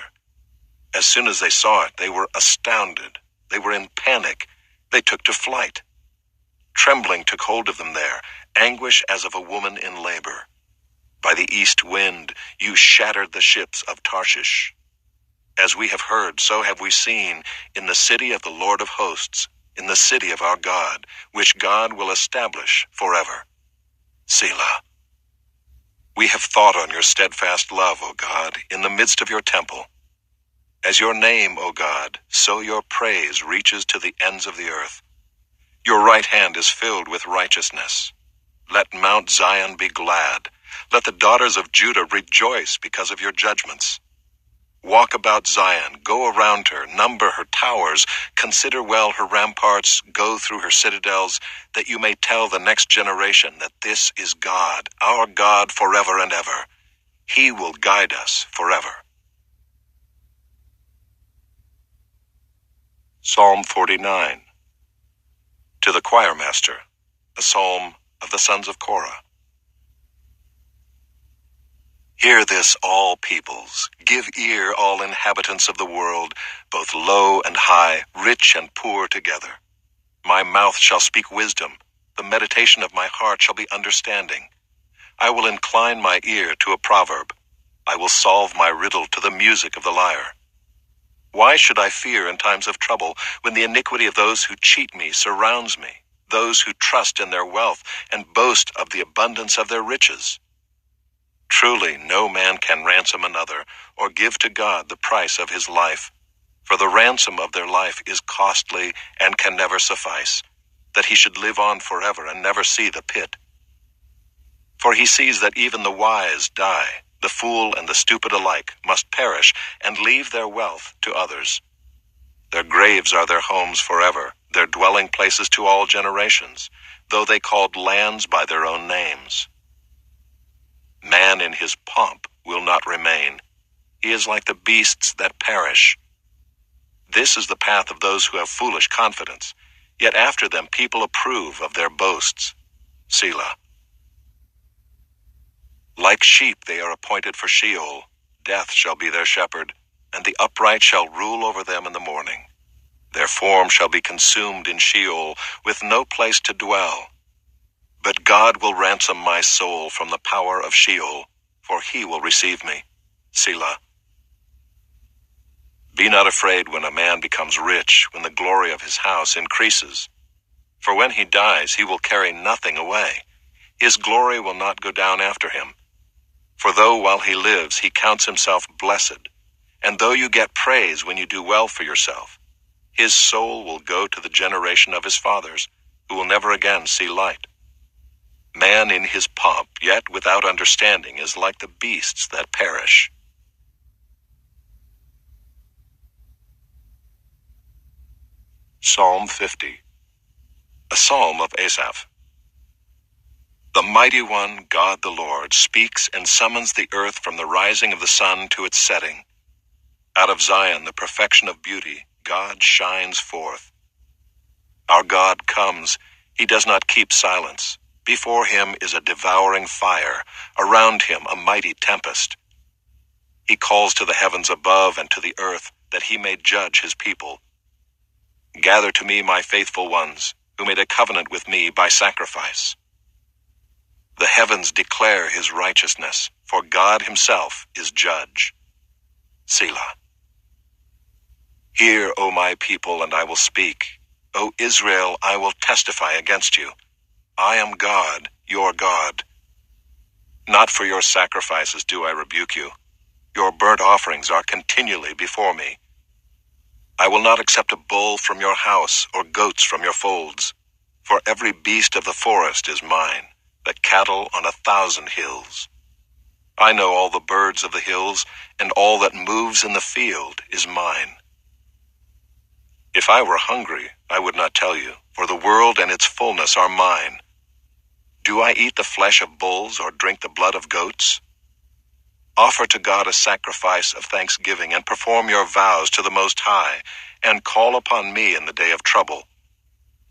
As soon as they saw it, they were astounded. They were in panic. They took to flight. Trembling took hold of them there, anguish as of a woman in labor. By the east wind you shattered the ships of Tarshish. As we have heard, so have we seen, in the city of the Lord of hosts, in the city of our God, which God will establish forever. Selah. We have thought on your steadfast love, O God, in the midst of your temple. As your name, O God, so your praise reaches to the ends of the earth. Your right hand is filled with righteousness. Let Mount Zion be glad. Let the daughters of Judah rejoice because of your judgments. Walk about Zion, go around her, number her towers, consider well her ramparts, go through her citadels, that you may tell the next generation that this is God, our God forever and ever. He will guide us forever. Psalm 49. To the choir master, a psalm of the sons of Korah. Hear this, all peoples. Give ear, all inhabitants of the world, both low and high, rich and poor together. My mouth shall speak wisdom. The meditation of my heart shall be understanding. I will incline my ear to a proverb. I will solve my riddle to the music of the lyre. Why should I fear in times of trouble, when the iniquity of those who cheat me surrounds me, those who trust in their wealth and boast of the abundance of their riches? Truly no man can ransom another, or give to God the price of his life. For the ransom of their life is costly and can never suffice, that he should live on forever and never see the pit. For he sees that even the wise die. The fool and the stupid alike must perish and leave their wealth to others. Their graves are their homes forever, their dwelling places to all generations, though they called lands by their own names. Man in his pomp will not remain. He is like the beasts that perish. This is the path of those who have foolish confidence, yet after them people approve of their boasts. Selah. Like sheep they are appointed for Sheol. Death shall be their shepherd, and the upright shall rule over them in the morning. Their form shall be consumed in Sheol, with no place to dwell. But God will ransom my soul from the power of Sheol, for he will receive me. Selah. Be not afraid when a man becomes rich, when the glory of his house increases. For when he dies, he will carry nothing away. His glory will not go down after him. For though while he lives he counts himself blessed, and though you get praise when you do well for yourself, his soul will go to the generation of his fathers, who will never again see light. Man in his pomp, yet without understanding, is like the beasts that perish. Psalm 50. A psalm of Asaph. The mighty one, God the Lord, speaks and summons the earth from the rising of the sun to its setting. Out of Zion, the perfection of beauty, God shines forth. Our God comes. He does not keep silence. Before him is a devouring fire, around him a mighty tempest. He calls to the heavens above and to the earth, that he may judge his people. Gather to me my faithful ones, who made a covenant with me by sacrifice. The heavens declare his righteousness, for God himself is judge. Selah. Hear, O my people, and I will speak. O Israel, I will testify against you. I am God, your God. Not for your sacrifices do I rebuke you. Your burnt offerings are continually before me. I will not accept a bull from your house or goats from your folds. For every beast of the forest is mine, the cattle on 1,000 hills. I know all the birds of the hills, and all that moves in the field is mine. If I were hungry, I would not tell you, for the world and its fullness are mine. Do I eat the flesh of bulls or drink the blood of goats? Offer to God a sacrifice of thanksgiving and perform your vows to the Most High, and call upon me in the day of trouble.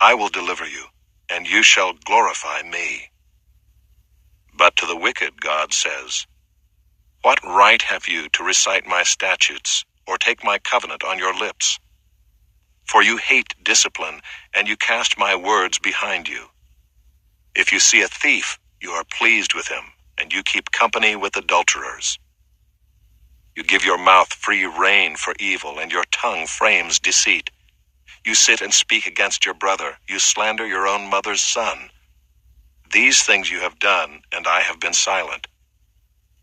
I will deliver you, and you shall glorify me. But to the wicked God says, What right have you to recite my statutes, or take my covenant on your lips? For you hate discipline, and you cast my words behind you. If you see a thief, you are pleased with him, and you keep company with adulterers. You give your mouth free rein for evil, and your tongue frames deceit. You sit and speak against your brother. You slander your own mother's son. These things you have done, and I have been silent.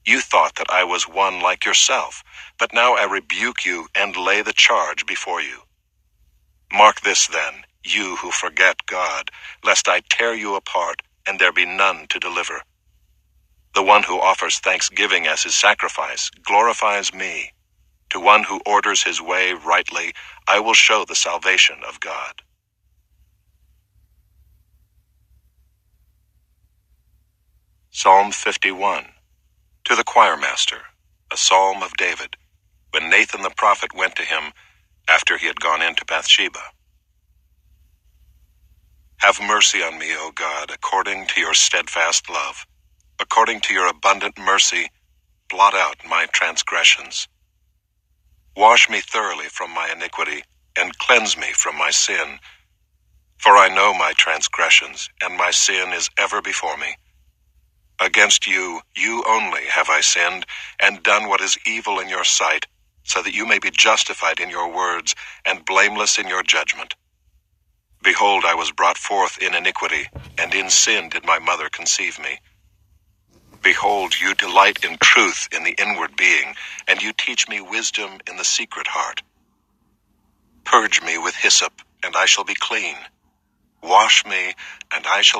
You thought that I was one like yourself, but now I rebuke you and lay the charge before you. Mark this then, you who forget God, lest I tear you apart, and there be none to deliver. The one who offers thanksgiving as his sacrifice glorifies me. To one who orders his way rightly, I will show the salvation of God. Psalm 51. To the choirmaster, a psalm of David, when Nathan the prophet went to him after he had gone into Bathsheba. Have mercy on me, O God, according to your steadfast love. According to your abundant mercy, blot out my transgressions. Wash me thoroughly from my iniquity, and cleanse me from my sin. For I know my transgressions, and my sin is ever before me. Against you, you only have I sinned, and done what is evil in your sight, so that you may be justified in your words, and blameless in your judgment. Behold, I was brought forth in iniquity, and in sin did my mother conceive me. Behold, you delight in truth in the inward being, and you teach me wisdom in the secret heart. Purge me with hyssop, and I shall be clean. Wash me, and I shall